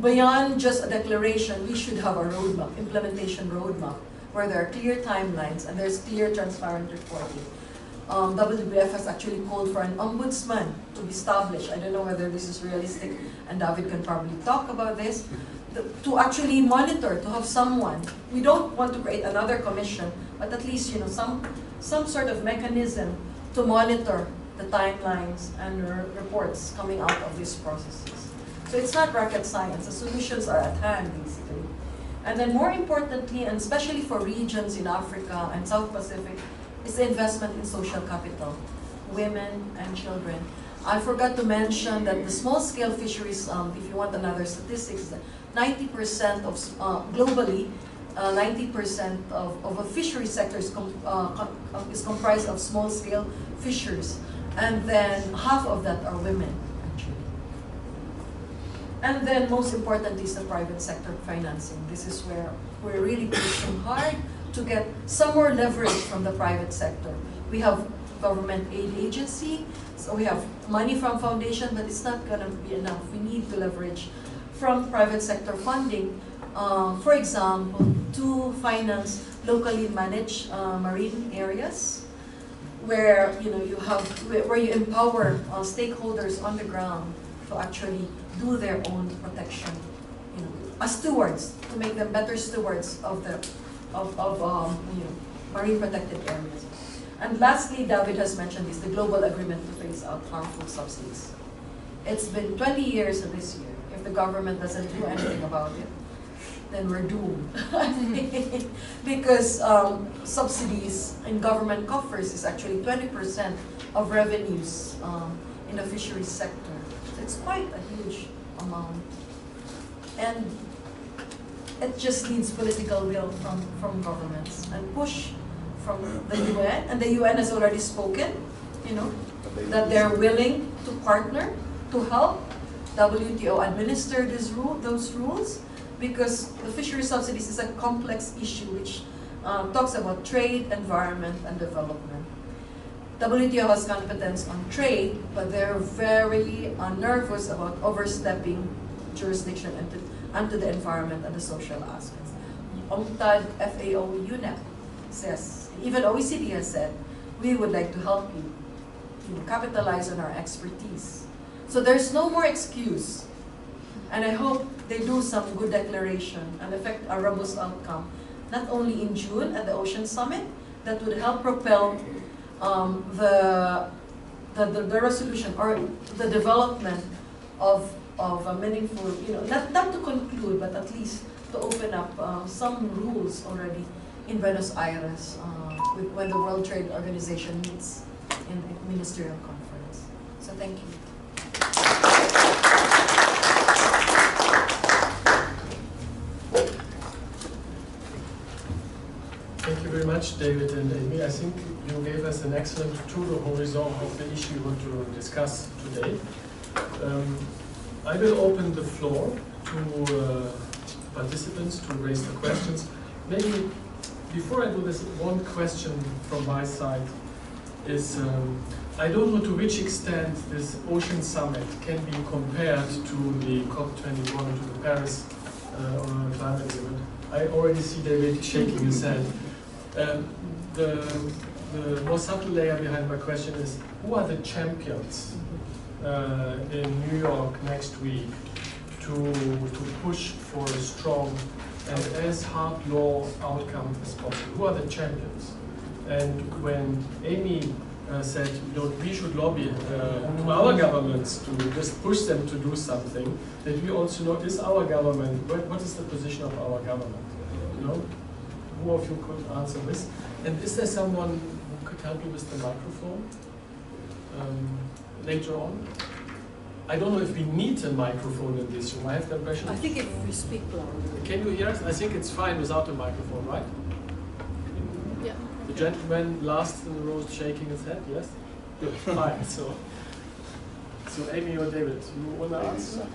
beyond just a declaration, we should have a roadmap, implementation roadmap, where there are clear timelines and there's clear, transparent reporting. WWF has actually called for an ombudsman to be established. I don't know whether this is realistic, and David can probably talk about this, to actually monitor, to have someone. We don't want to create another commission, but at least, you know, some sort of mechanism to monitor the timelines and reports coming out of these processes. So it's not rocket science. The solutions are at hand, basically. And then more importantly, and especially for regions in Africa and South Pacific, is the investment in social capital, women and children. I forgot to mention that the small-scale fisheries, if you want another statistics, 90% of, globally, 90% of a fishery sector is comprised of small-scale fishers. And then half of that are women, actually. And then most importantly is the private sector financing. This is where we're really pushing hard to get some more leverage from the private sector. We have government aid agency, so we have money from foundation, but it's not gonna be enough. We need to leverage from private sector funding, for example, to finance locally managed marine areas, where where you empower stakeholders on the ground to actually do their own protection, as stewards, to make them better stewards of the marine protected areas. And lastly, David has mentioned this, the global agreement to phase out harmful subsidies. It's been 20 years of this year. If the government doesn't do anything about it, then we're doomed. Because subsidies in government coffers is actually 20% of revenues in the fisheries sector. So it's quite a huge amount. And it just needs political will from governments and push from the UN. And the UN has already spoken, that they're willing to partner to help WTO administer those rules, because the fishery subsidies is a complex issue which talks about trade, environment, and development. WTO has competence on trade, but they're very nervous about overstepping jurisdiction onto the environment and the social aspects. UNCTAD, FAO, UNEP says, even OECD has said, we would like to help you, capitalize on our expertise. So there's no more excuse. And I hope they do some good declaration and effect a robust outcome, not only in June at the Ocean Summit, that would help propel the resolution or the development of a meaningful, not to conclude, but at least to open up some rules already in Buenos Aires when the World Trade Organization meets in a ministerial conference. So thank you. Thank you very much, David and Amy. I think you gave us an excellent tour horizon of the issue we want to discuss today. I will open the floor to participants to raise the questions. Maybe before I do this, one question from my side is, I don't know to which extent this Ocean Summit can be compared to the COP21, to the Paris climate agreement. I already see David shaking his head. the more subtle layer behind my question is, who are the champions in New York next week to push for a strong and as hard law outcome as possible? Who are the champions? And when Amy said, we should lobby to our governments to just push them to do something, that we also know, is our government, what is the position of our government? Who of you could answer this? And is there someone who could help you with the microphone later on? I don't know if we need a microphone in this room. I have the impression. I think if we speak louder. Can you hear us? I think it's fine without a microphone, right? Yeah. The gentleman last in the row is shaking his head, yes? Good, fine. So Amy or David, you want to answer?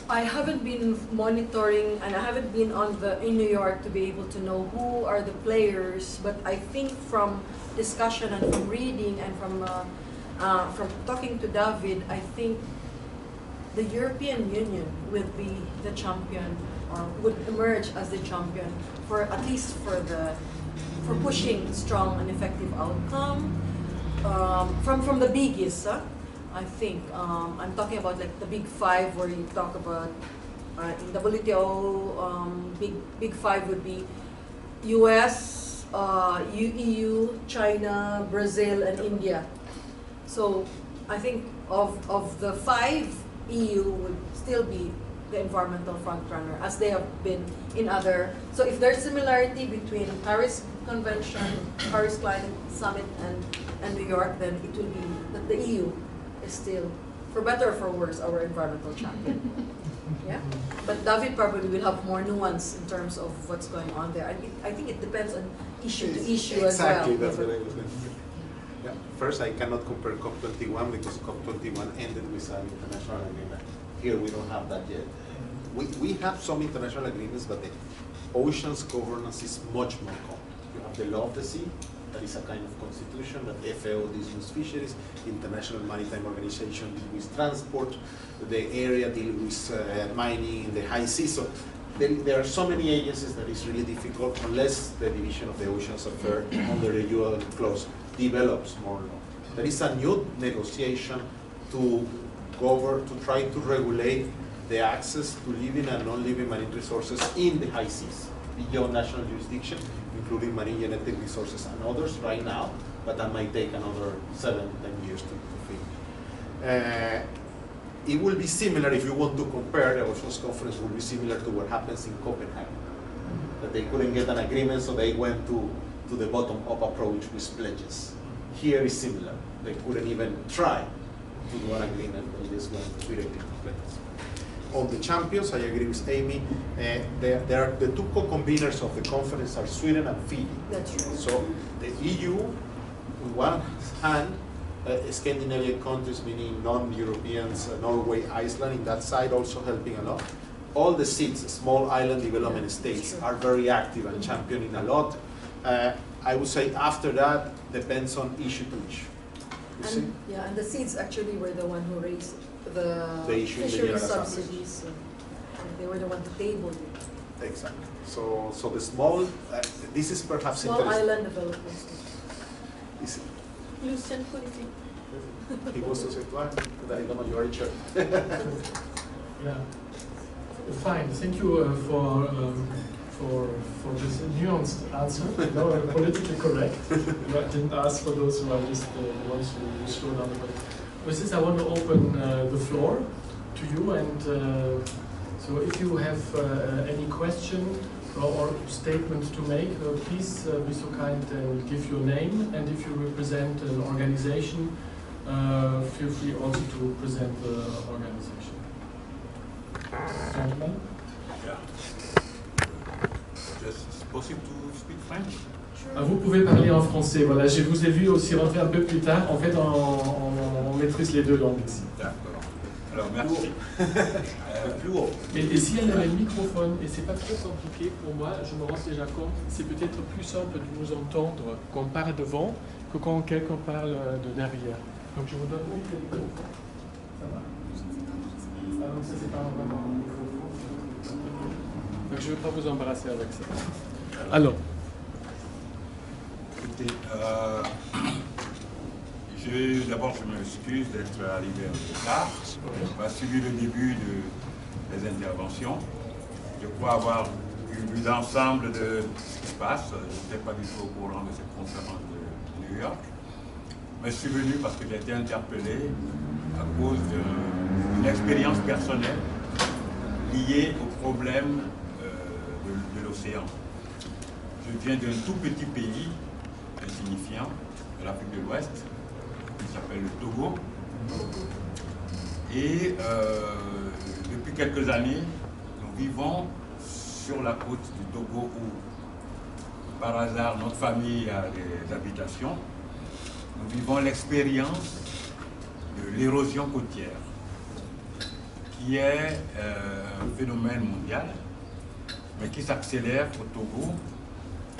I haven't been monitoring and I haven't been in New York to be able to know who are the players, but I think from discussion and from reading and from talking to David, I think the European Union will be the champion, or would emerge as the champion for at least for pushing strong and effective outcome from the biggies. I think I'm talking about like the big five, where you talk about in WTO. Big five would be U.S., EU, China, Brazil, and India. So I think of the five, EU would still be the environmental frontrunner, as they have been in other. So if there's similarity between Paris Convention, Paris Climate Summit, and New York, then it will be that the EU is still, for better or for worse, our environmental champion. Yeah, but David probably will have more nuance in terms of what's going on there. I think it depends on issue to issue as well. Exactly, that's what I was going to say. Yeah. First, I cannot compare COP21 because COP21 ended with an international agreement. Here, we don't have that yet. We have some international agreements, but the oceans governance is much more complex. You have the law of the sea, that is a kind of constitution, that FAO deals with fisheries, International Maritime Organization deals with transport, the area deals with mining in the high seas. So there are so many agencies that it's really difficult unless the Division of the Oceans Affairs under the UN clause develops more law. There is a new negotiation to try to regulate the access to living and non-living marine resources in the high seas, beyond national jurisdiction, including marine genetic resources and others right now, but that might take another 7-10 years to finish. It will be similar, if you want to compare, the Oceans Conference will be similar to what happens in Copenhagen, that they couldn't get an agreement, so they went to the bottom-up approach with pledges. Here is similar. They couldn't even try to do an agreement, they just went directly to pledges. On the champions, I agree with Amy. There are the two co-conveners of the conference are Sweden and Fiji. That's right. So the EU, on one hand, Scandinavian countries, meaning non-Europeans, Norway, Iceland, in that side also helping a lot. All the SIDS, small island development states, are very active and championing a lot. I would say after that, depends on issue to issue. And the SIDS actually were the one who raised the issue fishery subsidies. They were the one to table it. Exactly. So the small, this is perhaps small island development. Lucien Politique. He was to say, that I don't know, you are in charge. Yeah. Fine. Thank you for this nuanced answer. No, politically correct. I didn't ask for those who are just the ones who slow down. But with this, I want to open the floor to you. And so if you have any question or statement to make, please be so kind and give your name. And if you represent an organization, feel free also to present the organization. Gentlemen? Yeah. It's possible to speak French? Vous pouvez parler en français. Voilà, je vous ai vu aussi rentrer un peu plus tard. En fait, on maîtrise les deux langues ici. D'accord. Alors, merci. Plus haut. Et si elle avait le microphone, et c'est pas trop compliqué pour moi, je me rends déjà compte, c'est peut-être plus simple de nous entendre quand on parle devant que quand quelqu'un parle de derrière. Donc je vous donne le microphone. Ça va? Ah non, ça c'est pas vraiment un microphone. Donc je ne vais pas vous embarrasser avec ça. Alors. Merci. D'abord, je m'excuse d'être arrivé un peu tard. Je n'ai pas suivi le début des interventions. Je crois avoir une vue d'ensemble de ce qui se passe. Je n'étais pas du tout au courant de cette conférence de New York. Mais je suis venu parce que j'ai été interpellé à cause d'une expérience personnelle liée au problème de l'océan. Je viens d'un tout petit pays insignifiant de l'Afrique de l'Ouest qui s'appelle le Togo. Et depuis quelques années, nous vivons sur la côte du Togo où, par hasard, notre famille a des habitations. Nous vivons l'expérience de l'érosion côtière, qui est un phénomène mondial, mais qui s'accélère au Togo,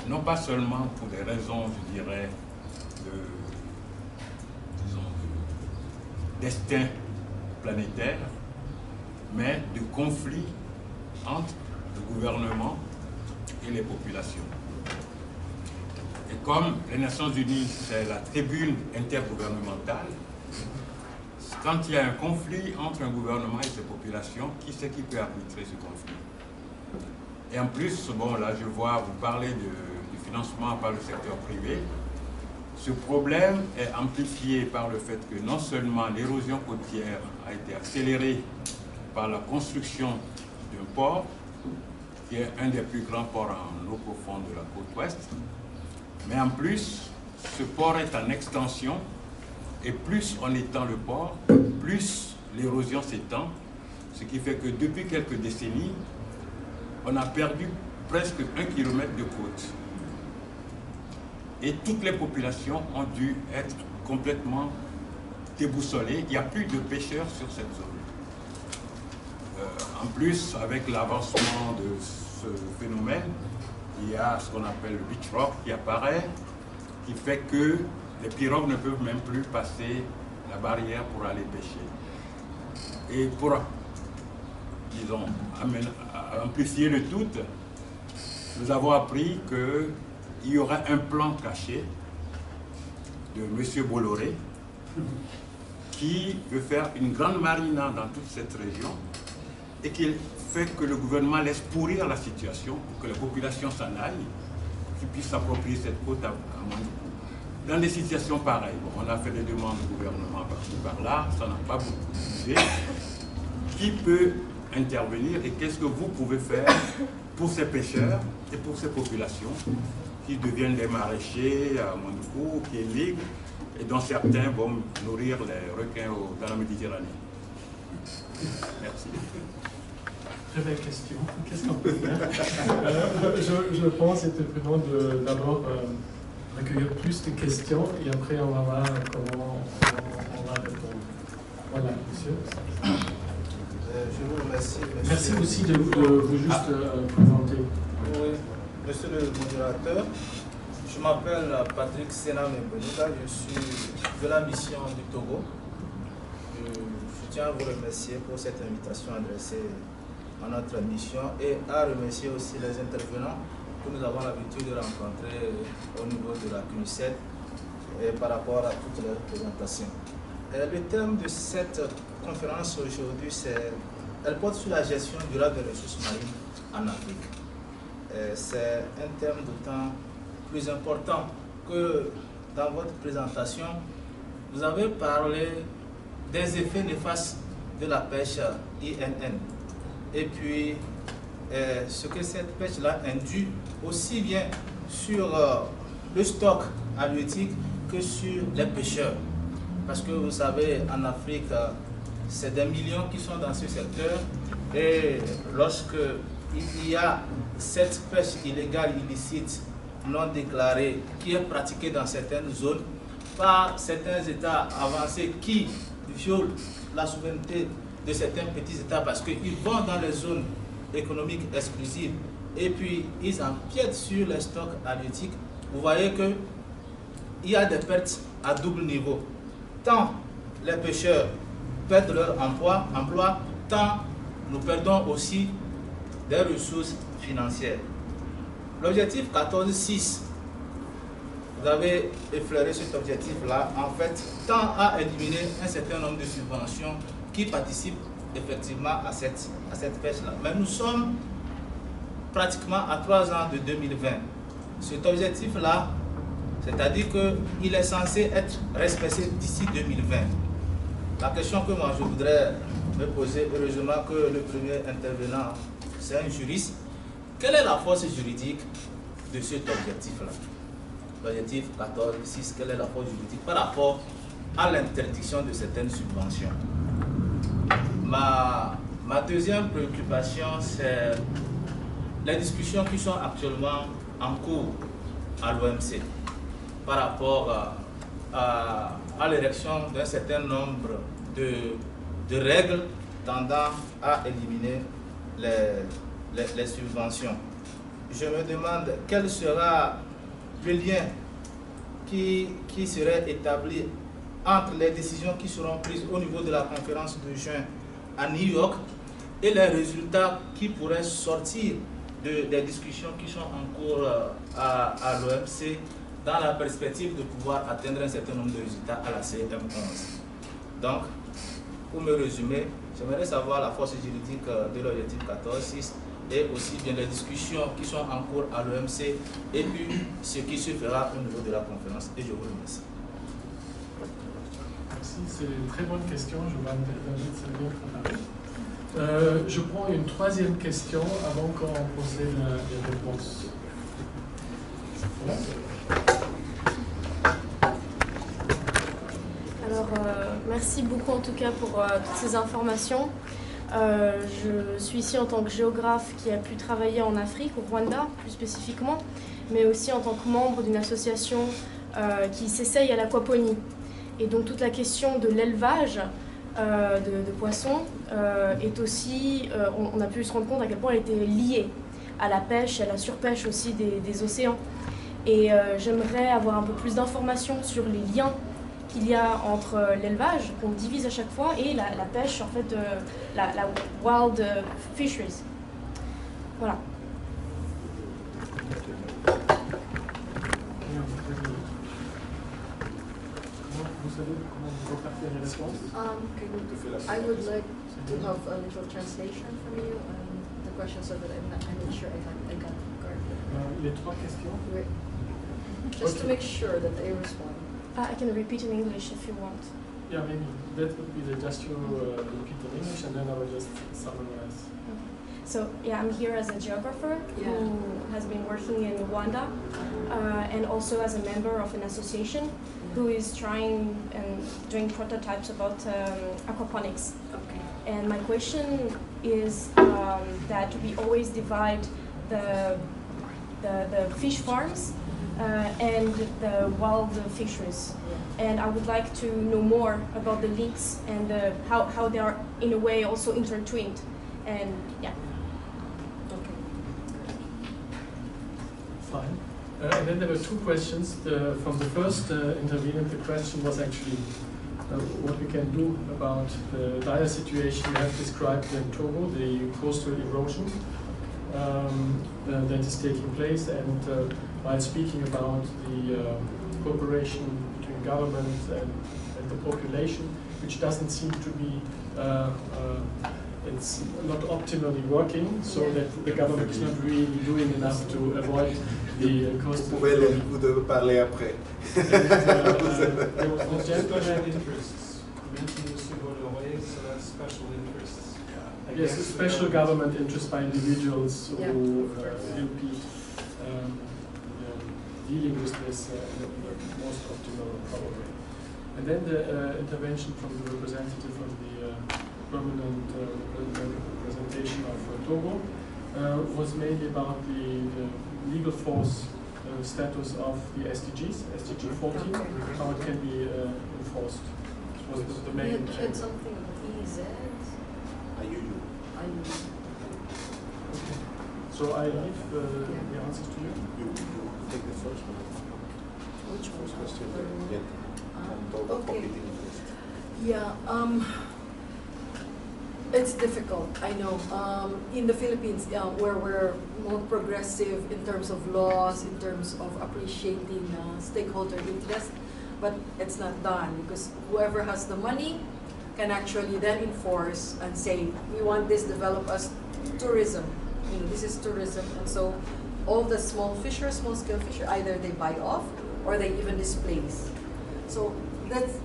non pas seulement pour des raisons, je dirais, de destin planétaire, mais de conflits entre le gouvernement et les populations. Et comme les Nations Unies, c'est la tribune intergouvernementale, quand il y a un conflit entre un gouvernement et ses populations, qui c'est qui peut arbitrer ce conflit? Et en plus, bon, là je vois vous parler du financement par le secteur privé. Ce problème est amplifié par le fait que non seulement l'érosion côtière a été accélérée par la construction d'un port, qui est un des plus grands ports en eau profonde de la côte ouest, mais en plus, ce port est en extension, et plus on étend le port, plus l'érosion s'étend, ce qui fait que depuis quelques décennies, on a perdu presque 1 kilomètre de côte. Et toutes les populations ont dû être complètement déboussolées. Il n'y a plus de pêcheurs sur cette zone. En plus, avec l'avancement de ce phénomène, il y a ce qu'on appelle le beach rock qui apparaît, qui fait que les pirogues ne peuvent même plus passer la barrière pour aller pêcher. Et pour, disons, amplifier le tout, nous avons appris qu'il y aura un plan caché de M. Bolloré qui veut faire une grande marina dans toute cette région et qui fait que le gouvernement laisse pourrir la situation pour que la population s'en aille, qu'ils puissent s'approprier cette côte à moins de coût. Dans des situations pareilles, bon, on a fait des demandes au gouvernement par-ci par-là, ça n'a pas beaucoup bougé. Qui peut intervenir et qu'est-ce que vous pouvez faire pour ces pêcheurs et pour ces populations qui deviennent des maraîchers à moins de coût, qui émigrent et dont certains vont nourrir les requins dans la Méditerranée. Merci. Très belle question. Qu'est-ce qu'on peut faire? Je pense que c'était vraiment d'abord recueillir plus de questions et après on va voir comment on va répondre. Voilà, monsieur. Je vous remercie. Merci aussi de vous juste présenter. Oui, monsieur le modérateur, je m'appelle Patrick Sena-Mbonita, je suis de la mission du Togo. Je tiens à vous remercier pour cette invitation adressée à notre mission et à remercier aussi les intervenants que nous avons l'habitude de rencontrer au niveau de la CNUSET et par rapport à toutes leurs présentations. Le thème de cette conférence aujourd'hui, elle porte sur la gestion durable des ressources marines en Afrique. C'est un thème d'autant plus important que dans votre présentation, vous avez parlé des effets néfastes de la pêche INN. Et puis, ce que cette pêche-là induit aussi bien sur le stock halieutique que sur les pêcheurs. Parce que vous savez, en Afrique, c'est des millions qui sont dans ce secteur. Et lorsque il y a cette pêche illégale, illicite, non déclarée, qui est pratiquée dans certaines zones, par certains États avancés qui violent la souveraineté de certains petits États parce qu'ils vont dans les zones économiques exclusives et puis ils empiètent sur les stocks halieutiques, vous voyez qu'il y a des pertes à double niveau. Tant les pêcheurs perdent leur emploi, tant nous perdons aussi des ressources financières. L'objectif 14.6 vous avez effleuré cet objectif-là, en fait, tend à éliminer un certain nombre de subventions qui participent effectivement à cette pêche-là. Mais nous sommes pratiquement à 3 ans de 2020. Cet objectif-là, c'est-à-dire qu'il est censé être respecté d'ici 2020. La question que moi je voudrais me poser, heureusement que le premier intervenant, c'est un juriste, quelle est la force juridique de cet objectif-là? L'objectif 14.6, quelle est la force juridique par rapport à l'interdiction de certaines subventions? Ma deuxième préoccupation, c'est les discussions qui sont actuellement en cours à l'OMC par rapport à l'érection d'un certain nombre de règles tendant à éliminer les subventions. Je me demande quel sera le lien qui serait établi entre les décisions qui seront prises au niveau de la conférence de juin à New York et les résultats qui pourraient sortir des discussions qui sont en cours à l'OMC dans la perspective de pouvoir atteindre un certain nombre de résultats à la CM11. Donc, pour me résumer, j'aimerais savoir la force juridique de l'objectif 14.6 et aussi bien les discussions qui sont en cours à l'OMC et puis ce qui se fera au niveau de la conférence. Et je vous remercie. Merci, c'est une très bonne question. Je vais intervenir sur bien préparé. Je prends une troisième question avant qu'on procède les réponses. Voilà. Alors, merci beaucoup en tout cas pour toutes ces informations. Je suis ici en tant que géographe qui a pu travailler en Afrique, au Rwanda plus spécifiquement, mais aussi en tant que membre d'une association qui s'essaye à l'aquaponie. Et donc toute la question de l'élevage de poissons est aussi, on a pu se rendre compte à quel point elle était liée à la pêche, à la surpêche aussi des océans. Et j'aimerais avoir un peu plus d'informations sur les liens qu'il y a entre l'élevage, qu'on divise à chaque fois, et la pêche, en fait, la wild fisheries. Voilà. Vous savez comment vous repartir les réponses? I would like to have a little translation from you the question so that I'm not sure I got it correctly. Les trois questions? Right. Just to make sure that I respond. I can repeat in English if you want. Yeah, maybe that would be just you repeat in English and then I will just summarize. Okay. So, yeah, I'm here as a geographer who has been working in Rwanda and also as a member of an association who is trying and doing prototypes about aquaponics. Okay. And my question is that we always divide the fish farms and the wild fisheries. And I would like to know more about the links and how they are in a way also intertwined. And yeah. Okay. Fine. And then there were two questions. From the first intervenant, the question was actually what we can do about the dire situation you have described in Togo, the coastal erosion that is taking place, and while speaking about the cooperation between government and the population, which doesn't seem to be it's not optimally working, so that the government is not really doing enough to avoid the coastal erosion. Vous devez parler après. Yes, special government interest by individuals who will be dealing with this in the most optimal way. And then the intervention from the representative of the permanent representation of Togo was mainly about the legal force status of the SDGs, SDG 14, how it can be enforced. It was the main. You had something EZ? IUU. Okay. So I leave the answers to you. You take the first one. Which one? First question. Yeah. Okay. Yeah. It's difficult, I know. In the Philippines, where we're more progressive in terms of laws, in terms of appreciating stakeholder interest, but it's not done because whoever has the money can actually then enforce and say, we want this developed as tourism. You know, this is tourism, and so all the small fishers, small-scale fishers, either they buy off or they even displace. So that's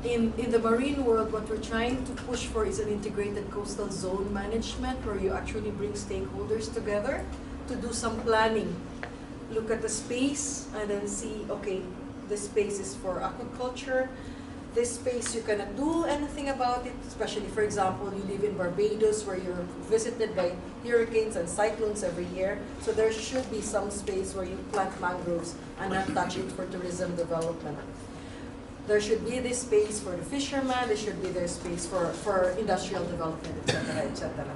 in the marine world, what we're trying to push for is an integrated coastal zone management where you actually bring stakeholders together to do some planning. Look at the space and then see, okay, this space is for aquaculture. This space you cannot do anything about it, especially, for example, you live in Barbados where you're visited by hurricanes and cyclones every year. So there should be some space where you plant mangroves and not touch it for tourism development. There should be this space for the fisherman, there should be this space for industrial development, etc., etc.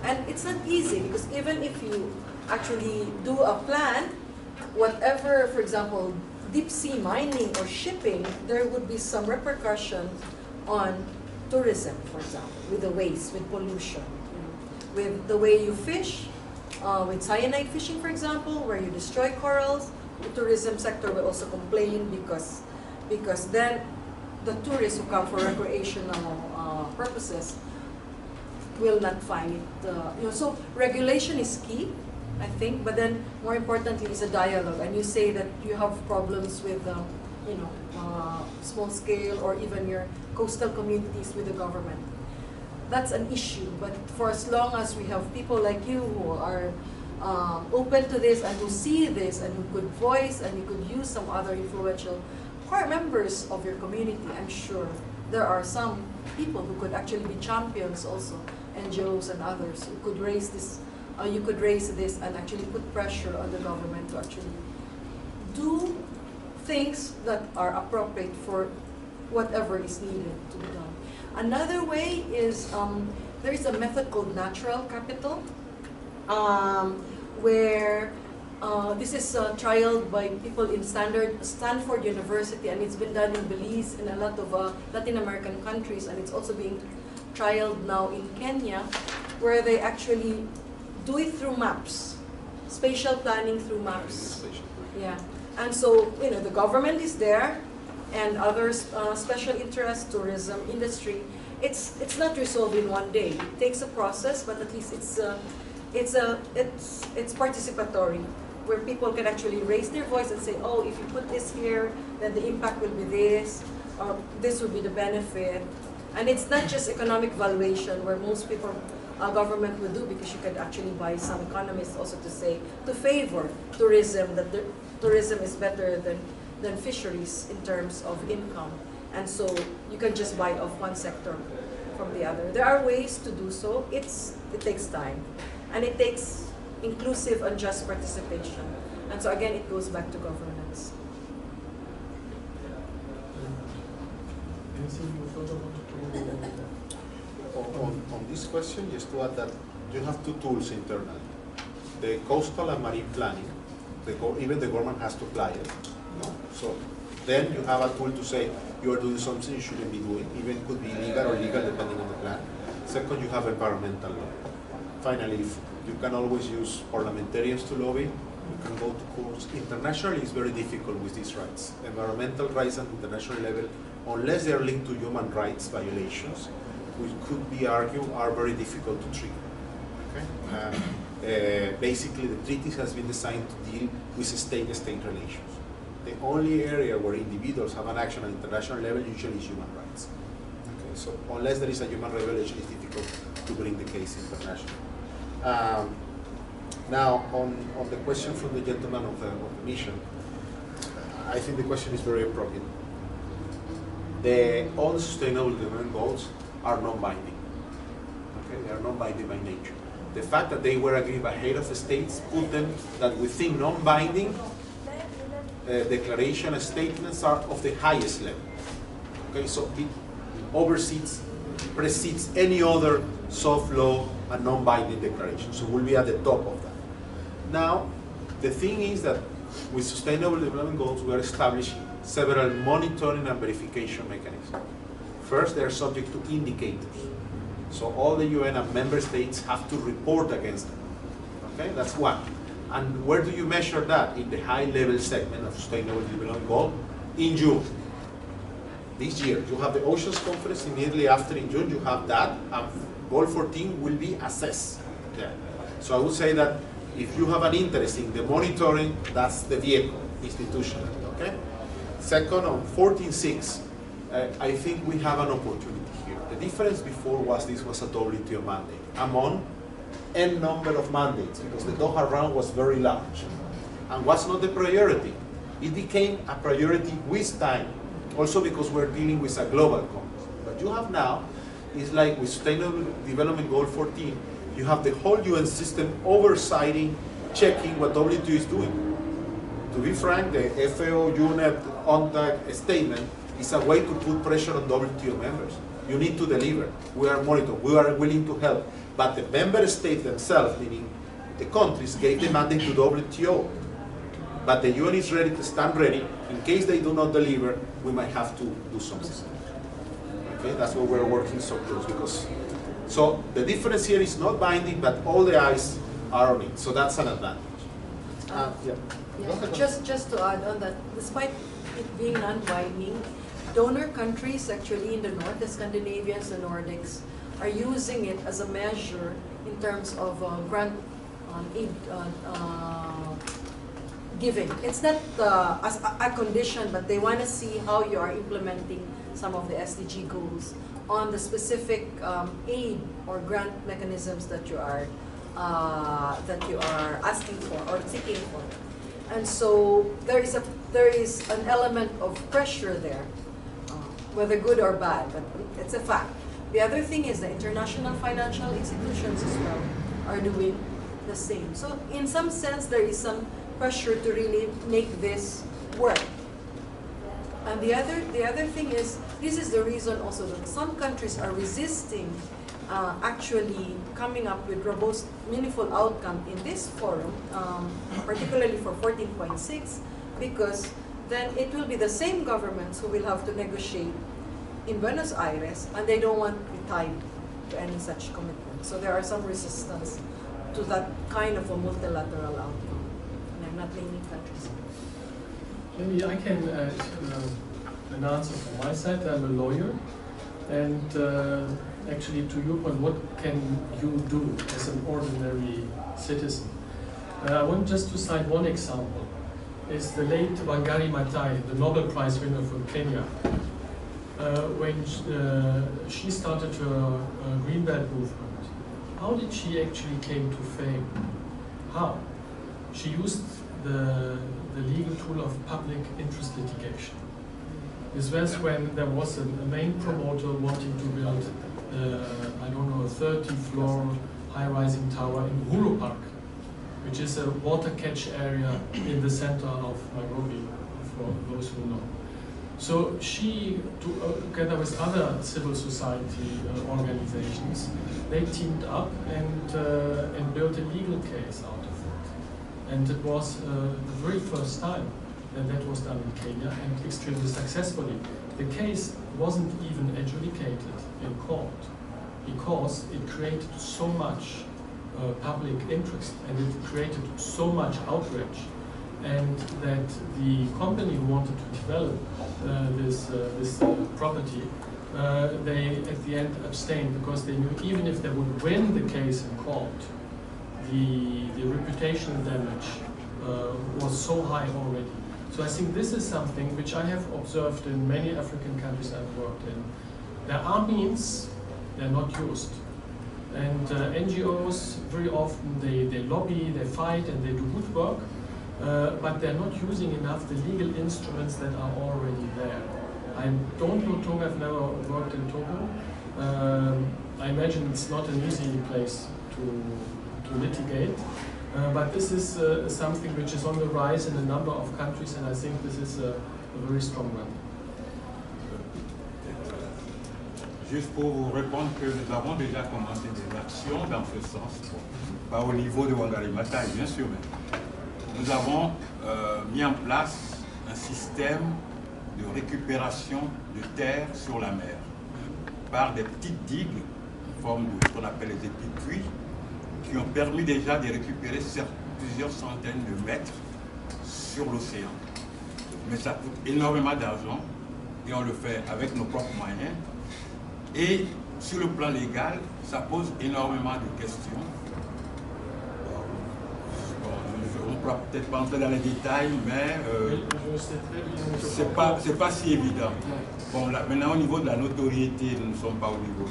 And it's not easy because even if you actually do a plan, whatever, for example, deep sea mining or shipping, there would be some repercussion on tourism, for example, with the waste, with pollution, you know, with the way you fish, with cyanide fishing, for example, where you destroy corals. The tourism sector will also complain because then the tourists who come for recreational purposes will not find it. You know, so regulation is key, I think, but then more importantly is a dialogue. And you say that you have problems with, you know, small scale or even your coastal communities with the government. That's an issue, but for as long as we have people like you who are open to this and who see this and who could voice and you could use some other influential core members of your community, I'm sure there are some people who could actually be champions also, NGOs and others who could raise this. You could raise this and actually put pressure on the government to actually do things that are appropriate for whatever is needed to be done. Another way is there is a method called natural capital, where this is trialed by people in Stanford University, and it's been done in Belize and a lot of Latin American countries, and it's also being trialed now in Kenya, where they actually do it through maps, spatial planning through maps. Yeah, and so you know the government is there, and others, special interest, tourism, industry. It's not resolved in one day. It takes a process, but at least it's participatory, where people can actually raise their voice and say, oh, if you put this here, then the impact will be this, or this will be the benefit. And it's not just economic valuation, where most people, government would do, because you could actually buy some economists also to say, to favor tourism, that tourism is better than fisheries in terms of income. And so you can just buy off one sector from the other. There are ways to do so. It takes time. And it takes inclusive and just participation. And so again, it goes back to governance. On this question, just to add that you have two tools internally. The coastal and marine planning, even the government has to apply it. No? So then you have a tool to say you are doing something you shouldn't be doing, even could be illegal or legal depending on the plan. Second, you have environmental law. Finally, you can always use parliamentarians to lobby. You can go to courts. Internationally, it's very difficult with these rights. Environmental rights at international level, unless they are linked to human rights violations, which could be argued are very difficult to treat. Okay? Basically, the treaty has been designed to deal with state-to-state relations. The only area where individuals have an action at international level usually is human rights. Okay? So unless there is a human rights violation, it's difficult to bring the case internationally. Now, on the question from the gentleman of the mission, I think the question is very appropriate. All the sustainable development goals are non-binding. Okay, they are non-binding by nature. The fact that they were agreed by head of the states put them that within non-binding declaration and statements are of the highest level. Okay, so it precedes any other soft law and non-binding declaration. So we'll be at the top of that. Now, the thing is that with Sustainable Development Goals, we are establishing several monitoring and verification mechanisms. First, they are subject to indicators. So all the UN and member states have to report against them. Okay, that's one. And where do you measure that? In the high-level segment of Sustainable Development Goal in June. This year, you have the Oceans Conference immediately after in June, you have that, and Goal 14 will be assessed. Yeah. So I would say that if you have an interest in the monitoring, that's the vehicle, institutional, okay? Second, on 14.6, I think we have an opportunity here. The difference before was this was a WTO mandate among n number of mandates, because the Doha round was very large and was not the priority. It became a priority with time, also because we're dealing with a global context. But you have now, it's like with Sustainable Development Goal 14, you have the whole UN system oversighting, checking what WTO is doing. To be frank, the FAO, UNEP, ONTAC statement is a way to put pressure on WTO members. You need to deliver. We are monitoring. We are willing to help. But the member states themselves, meaning the countries, gave the mandate to WTO. But the UN is ready to stand ready. In case they do not deliver, we might have to do something. Okay, that's why we're working so close. Because, so the difference here is not binding, but all the eyes are on it. So that's an advantage. Yeah. Just to add on that, despite it being non-binding, donor countries actually in the north, the Scandinavians, the Nordics, are using it as a measure in terms of grant aid giving. It's not as a condition, but they want to see how you are implementing some of the SDG goals on the specific aid or grant mechanisms that you are asking for or seeking for. And so there is an element of pressure there, whether good or bad, but it's a fact. The other thing is the international financial institutions as well are doing the same. So in some sense, there is some pressure to really make this work. And the other thing is, this is the reason also that some countries are resisting actually coming up with robust, meaningful outcome in this forum, particularly for 14.6, because then it will be the same governments who will have to negotiate in Buenos Aires, and they don't want to be tied to any such commitment. So there are some resistance to that kind of a multilateral outcome. And I'm not naming countries. Maybe I can add an answer from my side. I'm a lawyer, and actually, to your point, what can you do as an ordinary citizen? I want just to cite one example. It's the late Wangari Maathai, the Nobel Prize winner from Kenya. When she started her Green Belt movement, how did she actually came to fame? How? She used the legal tool of public interest litigation. This was when there was a main promoter wanting to build I don't know, a 30-floor high-rising tower in Uhuru Park, which is a water catch area in the center of Nairobi, for those who know. So she, together with other civil society organizations, they teamed up and built a legal case out of it. And it was the very first time that was done in Kenya, and extremely successfully. The case wasn't even adjudicated in court because it created so much public interest and it created so much outrage, and that the company who wanted to develop this property, they at the end abstained because they knew even if they would win the case in court, the reputational damage was so high already. So I think this is something which I have observed in many African countries I've worked in. There are means, they're not used. And NGOs, very often, they lobby, they fight, and they do good work, but they're not using enough the legal instruments that are already there. I don't know Togo, I've never worked in Togo. I imagine it's not an easy place to litigate. But this is something which is on the rise in a number of countries, and I think this is a very strong one. Juste pour vous répondre que nous avons déjà commencé des actions dans ce sens, pas au niveau de Wangari Maathai, bien sûr, mais nous avons mis en place un système de récupération de terre sur la mer par des petites digues forme de ce qu'on appelle les épicuits, qui ont permis déjà de récupérer plusieurs centaines de mètres sur l'océan. Mais ça coûte énormément d'argent et on le fait avec nos propres moyens. Et sur le plan légal, ça pose énormément de questions. On ne pourra peut-être pas entrer dans les détails, mais c'est pas si évident. Bon, là, maintenant, au niveau de la notoriété, nous ne sommes pas au niveau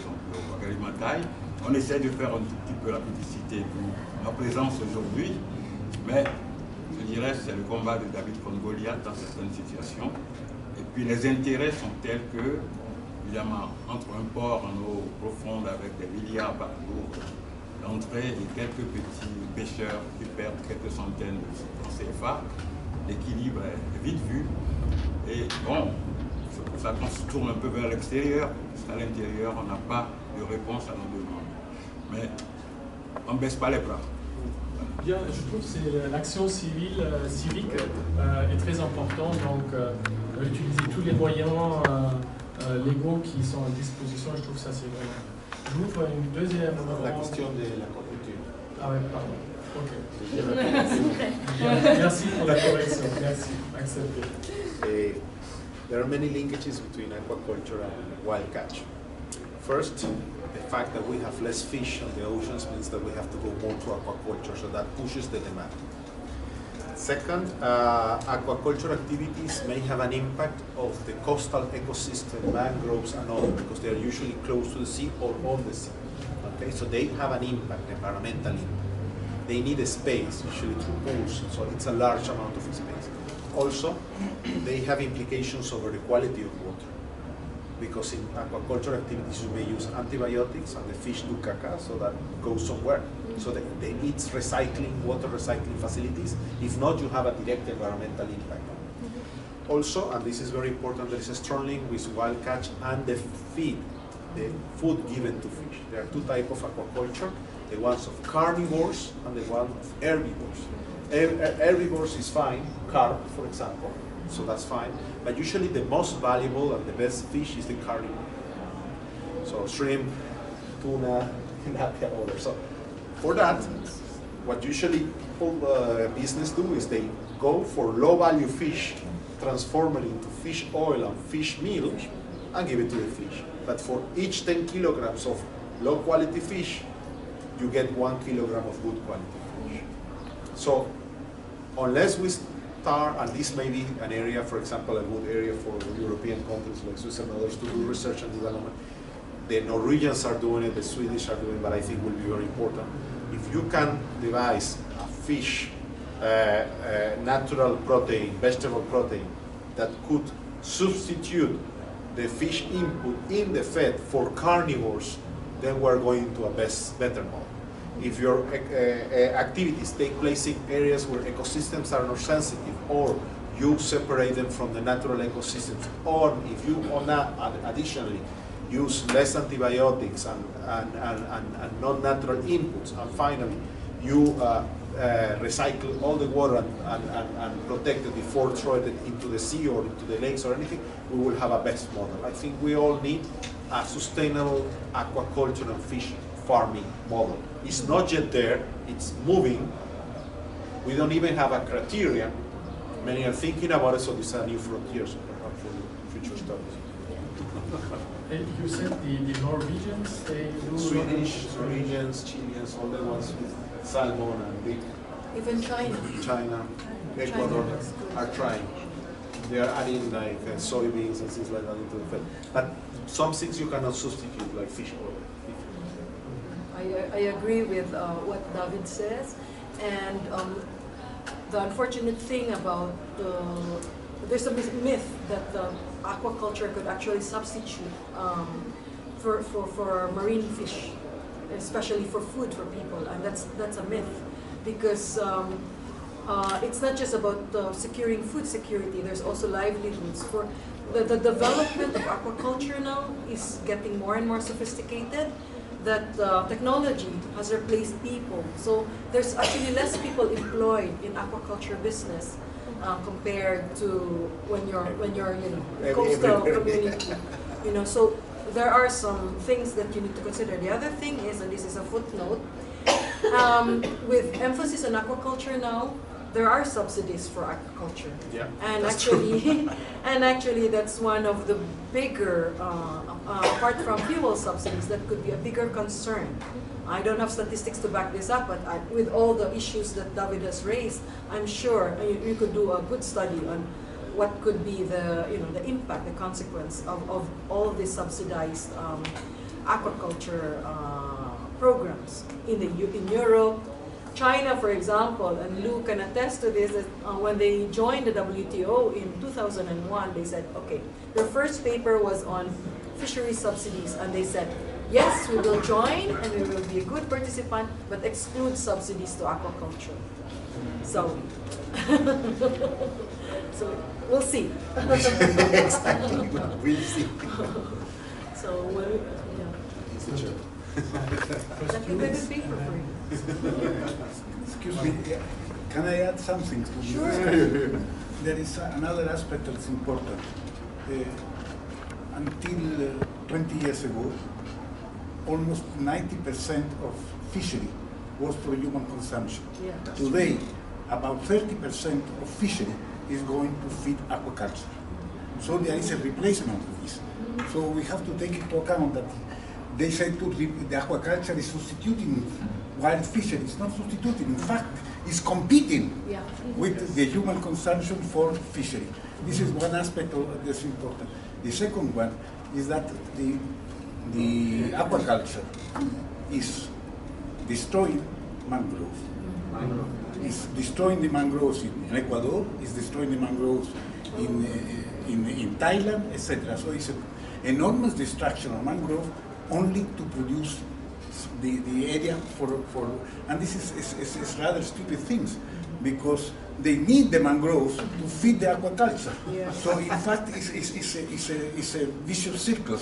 alimentaire. On essaie de faire un tout petit peu la publicité pour ma présence aujourd'hui, mais je dirais que c'est le combat de David contre Goliath dans certaines situations. Et puis les intérêts sont tels que, évidemment, entre un port en eau profonde avec des milliards par jour d'entrée et quelques petits pêcheurs qui perdent quelques centaines de francs CFA, l'équilibre est vite vu. Et bon, c'est pour ça qu'on se tourne un peu vers l'extérieur, parce qu'à l'intérieur, on n'a pas de réponse à nos demandes. Mais on ne baisse pas les bras. Bien, je trouve que l'action civique est très importante, donc utiliser tous les moyens légaux qui sont à disposition, je trouve que ça c'est vraiment. J'ouvre une deuxième. La question de l'aquaculture. Ah ouais, pardon. Ok. Merci pour la correction. Merci. Accepté. There are many linkages between aquaculture and wild catch. First, the fact that we have less fish on the oceans means that we have to go more to aquaculture, so that pushes the demand. Second, aquaculture activities may have an impact of the coastal ecosystem, mangroves and all, because they are usually close to the sea or on the sea. Okay, so they have an impact, environmental impact. They need a space, usually through pools, so it's a large amount of space. Also, they have implications over the quality of water, because in aquaculture activities you may use antibiotics and the fish do caca, so that goes somewhere. So they need recycling, water recycling facilities. If not, you have a direct environmental impact. Also, and this is very important, there is a strong link with wild catch and the feed, the food given to fish. There are two types of aquaculture, the ones of carnivores and the one of herbivores. Herbivores is fine, carp, for example, so that's fine. But usually the most valuable and the best fish is the carnivore. So shrimp, tuna, tilapia, others. So for that, what usually people business do is they go for low-value fish, transform it into fish oil and fish meal, and give it to the fish. But for each 10 kilograms of low-quality fish, you get 1 kilogram of good quality fish. So unless we start, and this may be an area, for example, a good area for European countries like Swiss and others to do research and development. The Norwegians are doing it, the Swedish are doing it, but I think will be very important. If you can devise a fish, natural protein, vegetable protein, that could substitute the fish input in the fed for carnivores, then we're going to a better model. If your activities take place in areas where ecosystems are not sensitive, or you separate them from the natural ecosystems, or if you additionally use less antibiotics and non-natural inputs, and finally you recycle all the water and protect it before throwing it into the sea or into the lakes or anything, we will have a best model. I think we all need a sustainable aquaculture and fish farming model. It's not yet there, it's moving. We don't even have a criterion. Many are thinking about it, so this is a new frontier for future studies. You said the Norwegians, they do Swedish, Norwegians, Chileans, all the ones with salmon and big. Even China. China, Ecuador are trying. They are adding like soybeans and things like that into the fed. But some things you cannot substitute, like fish oil. I agree with what David says, and the unfortunate thing about there's a myth that aquaculture could actually substitute for marine fish, especially for food for people, and that's a myth, because it's not just about securing food security. There's also livelihoods. For the development of aquaculture now is getting more and more sophisticated. That technology has replaced people, so there's actually less people employed in aquaculture business compared to when you're coastal community, So there are some things that you need to consider. The other thing is, and this is a footnote, with emphasis on aquaculture now, there are subsidies for aquaculture. Yeah, and that's actually, true. and actually, that's one of the bigger, apart from fuel subsidies, that could be a bigger concern. I don't have statistics to back this up, but with all the issues that David has raised, I'm sure you could do a good study on what could be the the impact, the consequence of all these subsidized aquaculture programs in Europe. China, for example, and Lou can attest to this, that when they joined the WTO in 2001, they said, okay, their first paper was on fishery subsidies, and they said, yes, we will join and we will be a good participant, but exclude subsidies to aquaculture. So, so we'll see. Exactly, we'll see. So, yeah. That could be a good paper for you. Excuse me, can I add something to this? Sure. There is another aspect that's important. Until 20 years ago, almost 90% of fishery was for human consumption. Yeah. Today, about 30% of fishery is going to feed aquaculture. So there is a replacement of this. So we have to take into account that they say the aquaculture is substituting wild fishery. It's not substituting. In fact, it's competing with the human consumption for fishery. This is one aspect that's important. The second one is that the aquaculture is destroying mangroves. It's destroying the mangroves in Ecuador. It's destroying the mangroves in Thailand, etc. So it's an enormous destruction of mangrove, only to produce the area for and this is rather stupid things, because they need the mangroves to feed the aquaculture. Yeah. So in fact, it's a vicious circle.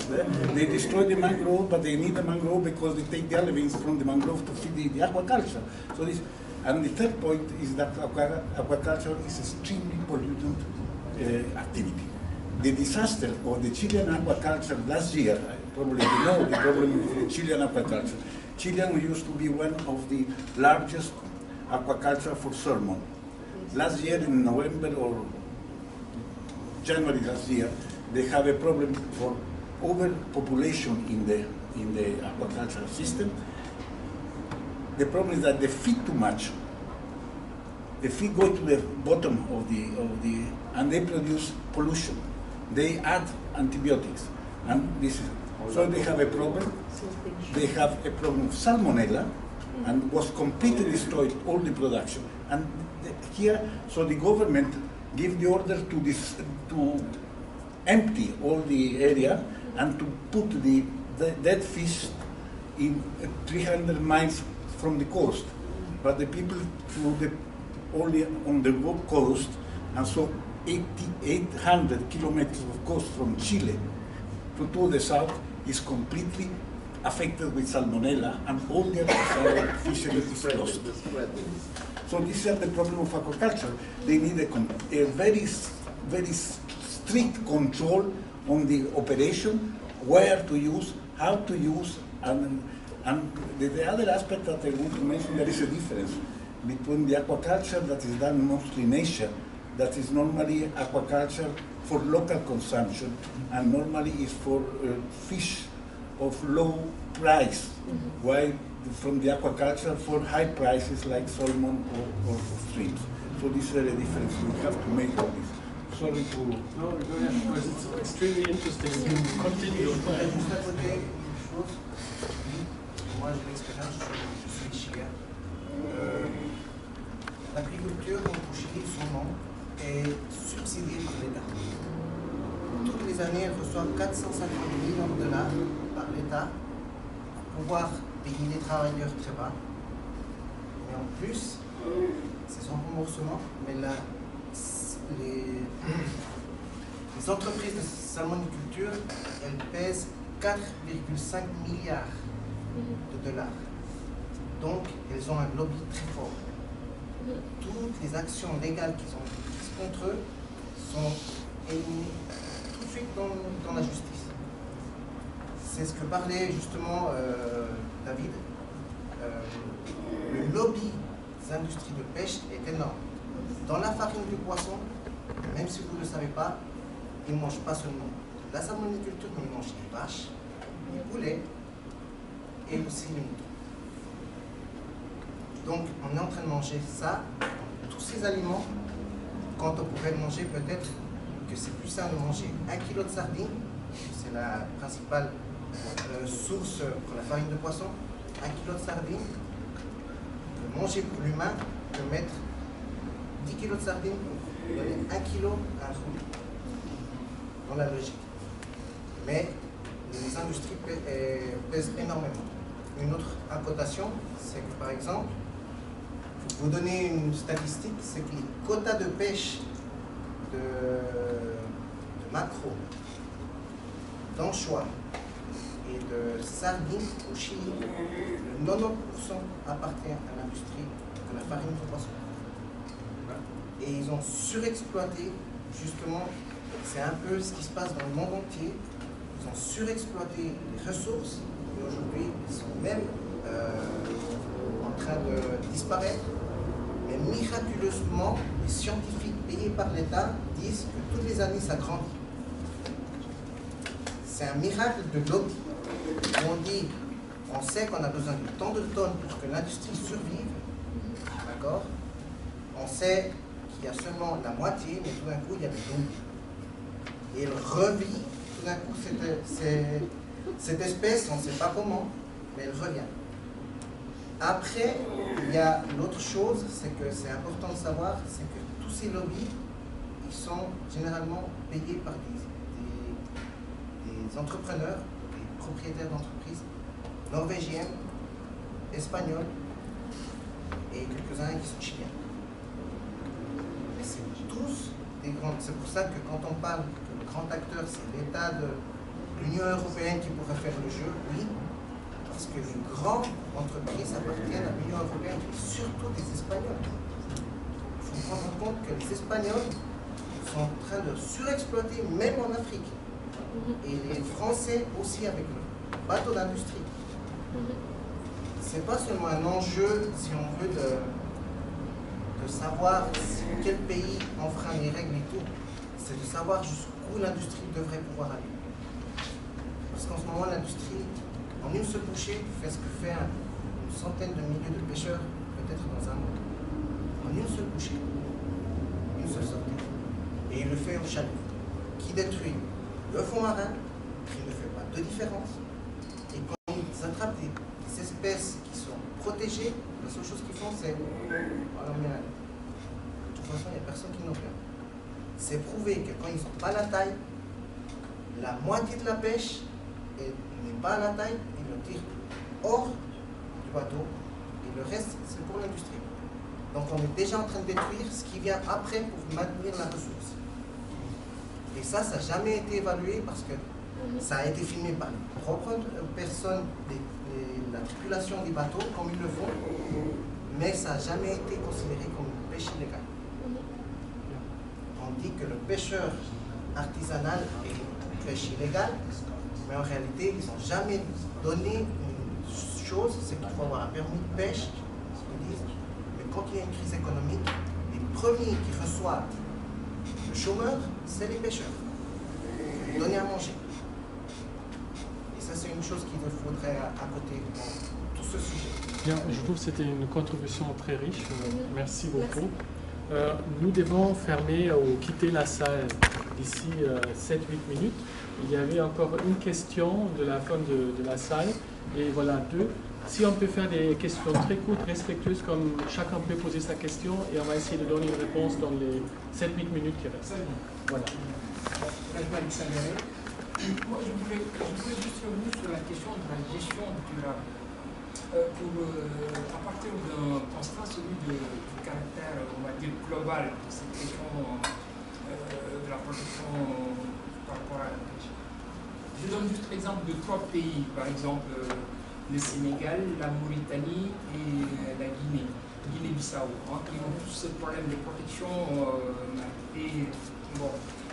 They destroy the mangrove, but they need the mangrove because they take the alevins from the mangrove to feed the aquaculture. So this, and the third point is that aquaculture is extremely pollutant activity. The disaster of the Chilean aquaculture last year, probably you know the problem with Chilean aquaculture. Chilean used to be one of the largest aquaculture for salmon. Last year in November or January last year, they have a problem for overpopulation in the aquaculture system. The problem is that they feed too much. The feed go to the bottom of the and they produce pollution. They add antibiotics, and this is so they have a problem. They have a problem of salmonella, and was completely destroyed all the production. And here, so the government gave the order to empty all the area and to put the dead fish in 300 miles from the coast. But the people only on the coast, and so 800 kilometers of coast from Chile to the south is completely affected with salmonella, and all the other fishery is lost. So this is the problem of aquaculture. They need a very, very strict control on the operation, where to use, how to use, and the other aspect that I want to mention, there is a difference between the aquaculture that is done mostly in Asia, that is normally aquaculture for local consumption, and normally is for fish of low price, while from the aquaculture for high prices like salmon or shrimps. So this is a difference we have to make on this. Sorry to... No, go ahead, because it's extremely interesting. Continue. Moi j'ai l'expérience, je suis chilien. L'agriculture au Chili, souvent, est subsidiée par l'État. Toutes les années, elle reçoit 450 millions de dollars par l'État pour pouvoir payer les travailleurs très bas. Mais en plus, c'est son remboursement, mais là, les entreprises de salmoniculture, elles pèsent 4,5 milliards de dollars. Donc, elles ont un lobby très fort. Toutes les actions légales qui sont prises contre eux sont éliminées tout de suite dans la justice. c'est ce que parlait justement David. Le lobby des industries de pêche est énorme. Dans la farine du poisson, même si vous ne le savez pas, ils ne mangent pas seulement la salmoniculture, mais ils mangent les vaches, les poulets et aussi les moutons. Donc on est en train de manger ça, tous ces aliments, quand on pourrait manger peut-être que c'est plus sain de manger 1 kilo de sardines, c'est la principale source pour la farine de poisson, 1 kilo de sardines, que manger pour l'humain, que mettre 10 kilos de sardines pour donner 1 kilo à un rouleau, dans la logique. Mais les industries pèsent énormément. Une autre imputation, c'est que par exemple, pour vous donner une statistique, c'est que les quotas de pêche de maquereaux, d'anchois et de sardines au Chili, le 90% appartient à l'industrie de la farine de poisson. Et ils ont surexploité, justement, c'est un peu ce qui se passe dans le monde entier, ils ont surexploité les ressources et aujourd'hui ils sont même en train de disparaître. Mais miraculeusement, les scientifiques payés par l'État disent que toutes les années ça grandit. C'est un miracle de lobby. On dit, on sait qu'on a besoin de tant de tonnes pour que l'industrie survive, d'accord? On sait qu'il y a seulement la moitié, mais tout d'un coup il y a le double. Et elle revit, tout d'un coup cette espèce, on ne sait pas comment, mais elle revient. Après, il y a l'autre chose, c'est que c'est important de savoir, c'est que tous ces lobbies, ils sont généralement payés par des entrepreneurs, des propriétaires d'entreprises norvégiennes, espagnols et quelques-uns qui sont chiliens. Mais c'est tous des grands. C'est pour ça que quand on parle que le grand acteur, c'est l'État de l'Union européenne qui pourrait faire le jeu, oui, parce que les grandes entreprises appartiennent à l'Union européenne et surtout des Espagnols. Il faut prendre en compte que les Espagnols sont en train de surexploiter, même en Afrique. Et les Français aussi avec le bateau d'industrie. C'est pas seulement un enjeu, si on veut, de savoir quel pays enfreint les règles et tout, c'est de savoir jusqu'où l'industrie devrait pouvoir aller. Parce qu'en ce moment, l'industrie, en une seule bouchée, fait ce que fait une centaine de milliers de pêcheurs, peut-être dans un mois. En une seule bouchée, une seule sortie. Et il le fait au chalut, qui détruit le fond marin, qui ne fait pas de différence. Et quand ils attrapent des espèces qui sont protégées, la seule chose qu'ils font, c'est l'emmener à l'eau. De toute façon, il n'y a personne qui n'en fait. C'est prouvé que quand ils n'ont pas la taille, la moitié de la pêche n'est pas à la taille, ils le tirent hors du bateau, et le reste, c'est pour l'industrie. Donc on est déjà en train de détruire ce qui vient après pour maintenir la ressource. Et ça n'a jamais été évalué parce que ça a été filmé par les propres personnes, la tripulation des bateaux, comme ils le font, mais ça n'a jamais été considéré comme une pêche illégale. On dit que le pêcheur artisanal est une pêche illégale, mais en réalité, ils n'ont jamais donné une chose, c'est qu'il faut avoir un permis de pêche, ce qu'ils disent, mais quand il y a une crise économique, les premiers qui reçoivent le chômeur, c'est les pêcheurs. Donner à manger. Et ça, c'est une chose qu'il faudrait à côté de tout ce sujet. Bien, je trouve que c'était une contribution très riche. Merci beaucoup. Nous devons fermer ou quitter la salle d'ici 7-8 minutes. Il y avait encore une question de la fin de la salle. Et voilà deux. Si on peut faire des questions très courtes, respectueuses, comme chacun peut poser sa question, et on va essayer de donner une réponse dans les 7-8 minutes qui restent. Voilà. Moi, je voulais juste revenir sur la question de la gestion durable. À partir d'un constat, celui du caractère, on va dire, global de cette question de la protection par rapport à la pêche. Je donne juste l'exemple de 3 pays, par exemple le Sénégal, la Mauritanie et la Guinée-Bissau, qui ont tous ce problème de protection.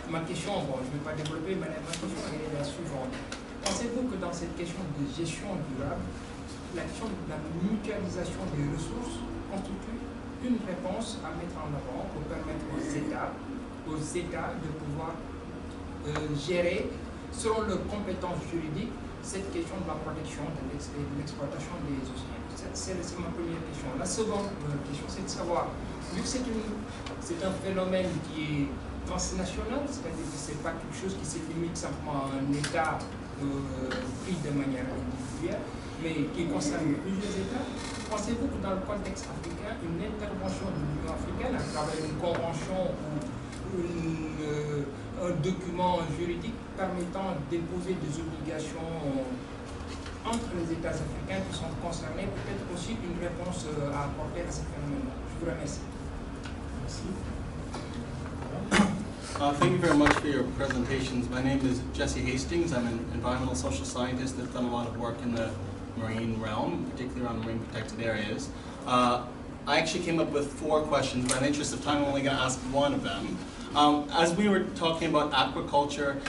Ma question, je ne vais pas développer, mais ma question est la suivante. Pensez-vous que dans cette question de gestion durable, la question de la mutualisation des ressources constitue une réponse à mettre en avant pour permettre aux États de pouvoir gérer, selon leurs compétences juridiques, cette question de la protection et de l'exploitation des océans? C'est ma première question. La seconde question, c'est de savoir, vu que c'est un phénomène qui est transnational, c'est-à-dire que ce n'est pas quelque chose qui se limite simplement à un État pris de manière individuelle, mais qui concerne plusieurs États, pensez-vous que dans le contexte africain, une intervention de l'Union africaine à travers une convention ou un document juridique permettant d'imposer des obligations entre les États africains qui sont concernés, peut-être aussi une réponse à apporter à ce phénomène-là? Je vous remercie. Merci. Thank you very much for your presentations. My name is Jesse Hastings. I'm an environmental social scientist that's done a lot of work in the marine realm, particularly around marine protected areas. I actually came up with 4 questions, but in the interest of time, I'm only going to ask one of them. As we were talking about aquaculture,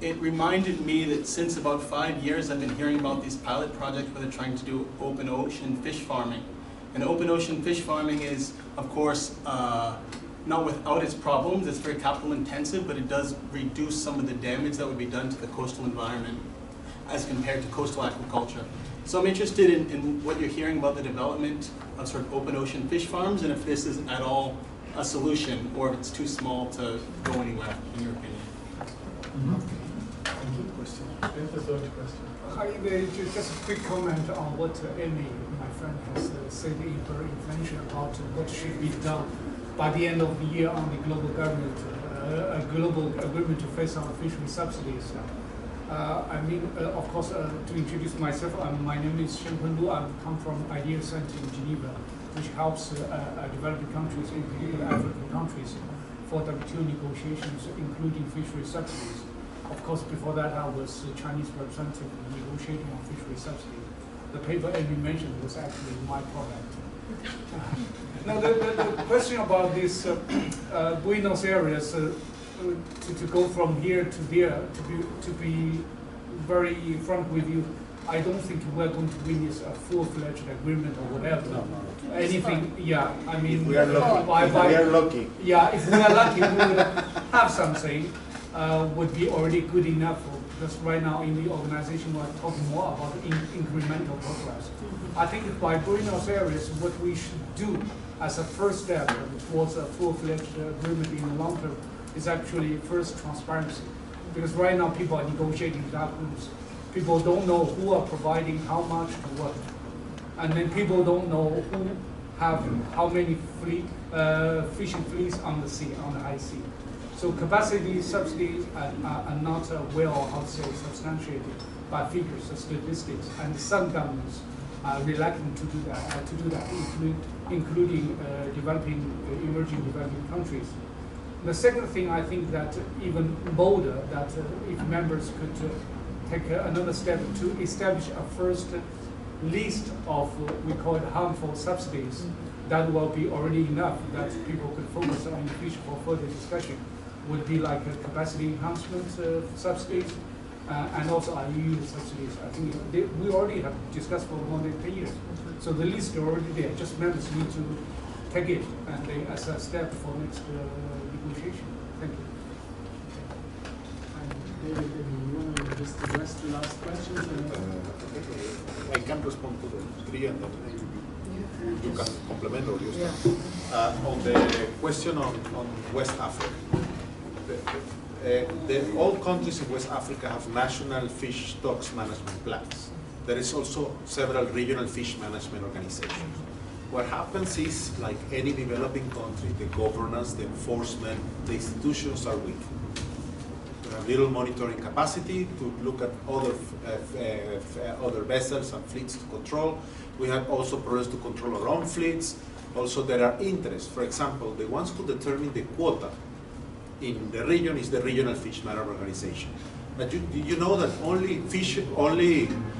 it reminded me that since about 5 years, I've been hearing about these pilot projects where they're trying to do open ocean fish farming. And open ocean fish farming is, of course, not without its problems. It's very capital intensive, but it does reduce some of the damage that would be done to the coastal environment as compared to coastal aquaculture. So I'm interested in what you're hearing about the development of sort of open ocean fish farms, and if this is at all a solution, or if it's too small to go anywhere, in your opinion. Good question. The third question. Hi, just a quick comment on what Amy, my friend, has said in her intervention about what should be done by the end of the year on the global government, a global agreement to phase out fishery subsidies. Of course, to introduce myself, my name is Shenpeng Lu. I come from Idea Center in Geneva, which helps developing countries, in particular African countries, for WTO negotiations, including fishery subsidies. Of course, before that, I was a Chinese representative negotiating on fishery subsidies. The paper Amy mentioned was actually my product. Now, the question about this Buenos Aires, to go from here to there, to be very frank with you, I don't think we're going to win this a full-fledged agreement or whatever. No. Anything, yeah, I mean... We are lucky. We are lucky. Yeah, if we are lucky, we would have something, would be already good enough. Because right now in the organization, we're talking more about incremental progress. I think by Buenos Aires, what we should do as a first step towards a full-fledged agreement in the long term is actually first transparency. Because right now people are negotiating dark rooms. People don't know who are providing how much to what. And then people don't know who have how many fishing fleets on the sea, on the high sea. So capacity subsidies are not well, how to say, substantiated by figures or statistics. And some governments are reluctant to do that, including emerging developing countries. The second thing, I think that even bolder, that if members could take another step to establish a first list of we call it harmful subsidies, that will be already enough that people could focus on in the future for further discussion. Would be like a capacity enhancement subsidies and also IUU subsidies. I think we already have discussed for more than 10 years. So the list is already there, just members need to take it and they, as a step for next negotiation. Thank you. David, you want to just address the last questions? I can respond to the 3 and then you can complement or use that. On the question on West Africa. All countries in West Africa have national fish stocks management plans. There is also several regional fish management organizations. What happens is, like any developing country, the governance, the enforcement, the institutions are weak. We have little monitoring capacity to look at other vessels and fleets to control. We have also problems to control our own fleets. Also, there are interests. For example, the ones who determine the quota in the region is the Regional Fish Management Organization. But you know that only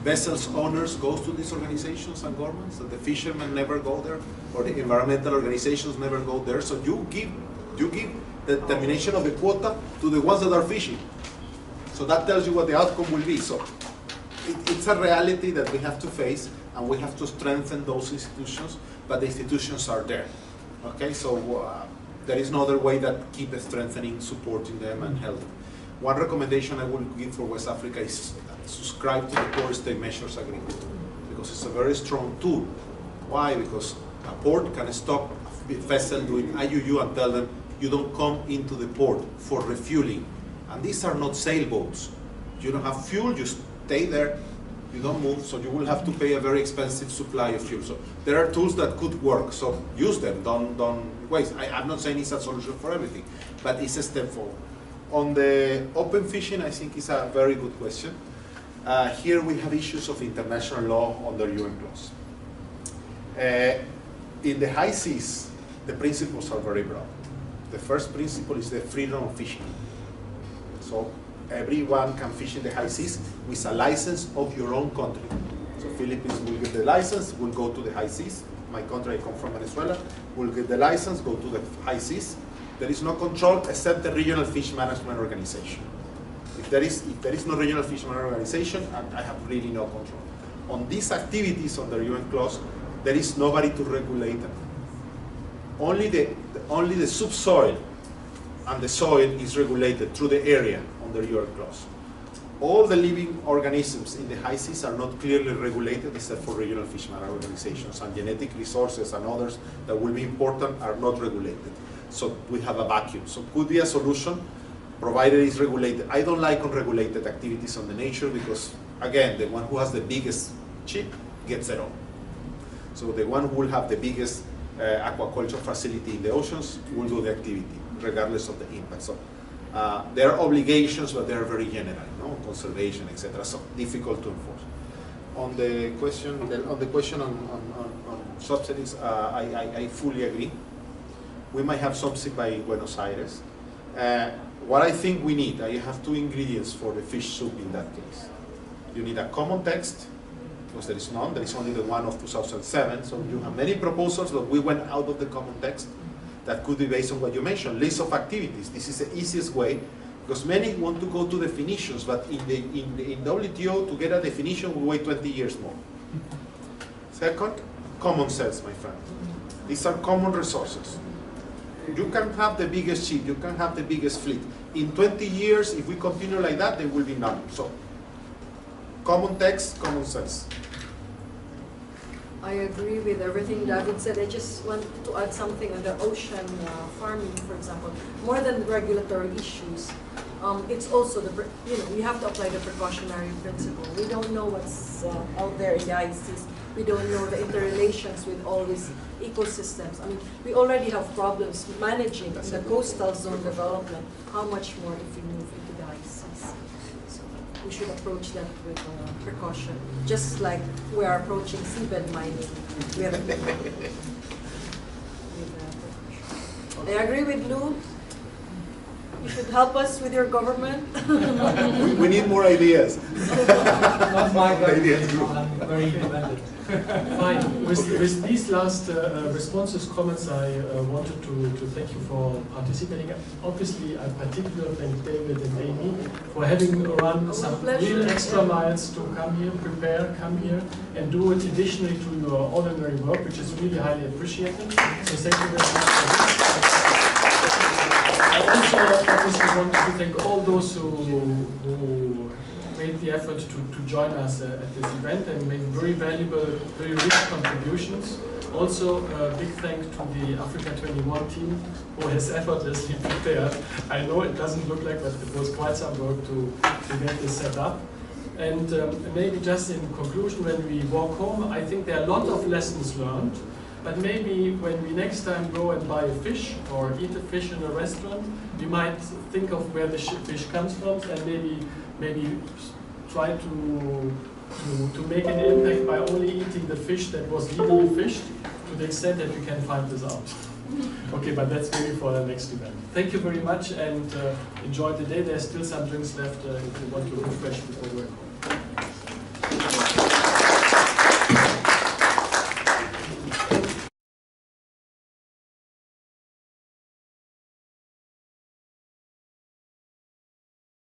vessels owners goes to these organizations and governments, that the fishermen never go there, or the environmental organizations never go there. So you give the determination of the quota to the ones that are fishing. So that tells you what the outcome will be. So it's a reality that we have to face, and we have to strengthen those institutions, but the institutions are there. Okay, so there is no other way that keep strengthening, supporting them, and helping. One recommendation I will give for West Africa is subscribe to the Port State Measures Agreement, because it's a very strong tool. Why? Because a port can stop a vessel doing IUU and tell them, you don't come into the port for refueling. And these are not sailboats. You don't have fuel, you stay there, you don't move, so you will have to pay a very expensive supply of fuel. So there are tools that could work, so use them, don't waste. I'm not saying it's a solution for everything, but it's a step forward. On the open fishing, I think it's a very good question. Here we have issues of international law under UN clause. In the high seas, the principles are very broad. The first principle is the freedom of fishing. So everyone can fish in the high seas with a license of your own country. So Philippines will get the license, will go to the high seas. My country, I come from Venezuela, will get the license, go to the high seas. There is no control except the regional fish management organization. If there is no regional fish management organization, I have really no control. On these activities under UN clause, there is nobody to regulate them. Only the subsoil and the soil is regulated through the area under UN clause. All the living organisms in the high seas are not clearly regulated except for regional fish management organizations, and genetic resources and others that will be important are not regulated. So we have a vacuum. So could be a solution, provided it's regulated. I don't like unregulated activities on the nature because, again, the one who has the biggest chip gets it all. So the one who will have the biggest aquaculture facility in the oceans will do the activity, regardless of the impact. So there are obligations, but they are very general, no? Conservation, etc. So difficult to enforce. On the question on subsidies, I fully agree. We might have something by Buenos Aires. What I think we need, you have two ingredients for the fish soup in that case. You need a common text, because there is none. There is only the one of 2007. So you have many proposals, but we went out of the common text. That could be based on what you mentioned, list of activities. This is the easiest way, because many want to go to definitions, but in WTO, to get a definition, we wait 20 years more. Second, common sense, my friend. These are common resources. You can have the biggest ship, you can have the biggest fleet. In 20 years, if we continue like that, there will be none. So, common text, common sense. I agree with everything David said. I just want to add something on the ocean farming, for example. More than regulatory issues, it's also we have to apply the precautionary principle. We don't know what's out there in the high seas. We don't know the interrelations with all these ecosystems. I mean, we already have problems managing the coastal zone development. How much more if we move into the high seas? So we should approach that with precaution, just like we are approaching seabed mining. I agree with Lou. You should help us with your government. we need more ideas. Not my ideas. I'm very independent. Fine. With these last responses, comments, I wanted to thank you for participating. Obviously, I particularly thank David and Amy for having run some real extra miles to come here, prepare, come here, and do it additionally to your ordinary work, which is really highly appreciated. So thank you very much for this. I also obviously want to thank all those who made the effort to join us at this event and made very valuable, very rich contributions. Also, a big thank to the Africa 21 team who has effortlessly prepared. I know it doesn't look like, but it was quite some work to get this set up. And maybe just in conclusion, when we walk home, I think there are a lot of lessons learned. But maybe when we next time go and buy a fish or eat a fish in a restaurant, we might think of where the fish comes from and maybe try to make an impact by only eating the fish that was legally fished to the extent that we can find this out. Okay, but that's maybe for the next event. Thank you very much and enjoy the day. There's still some drinks left if you want to refresh before we're home.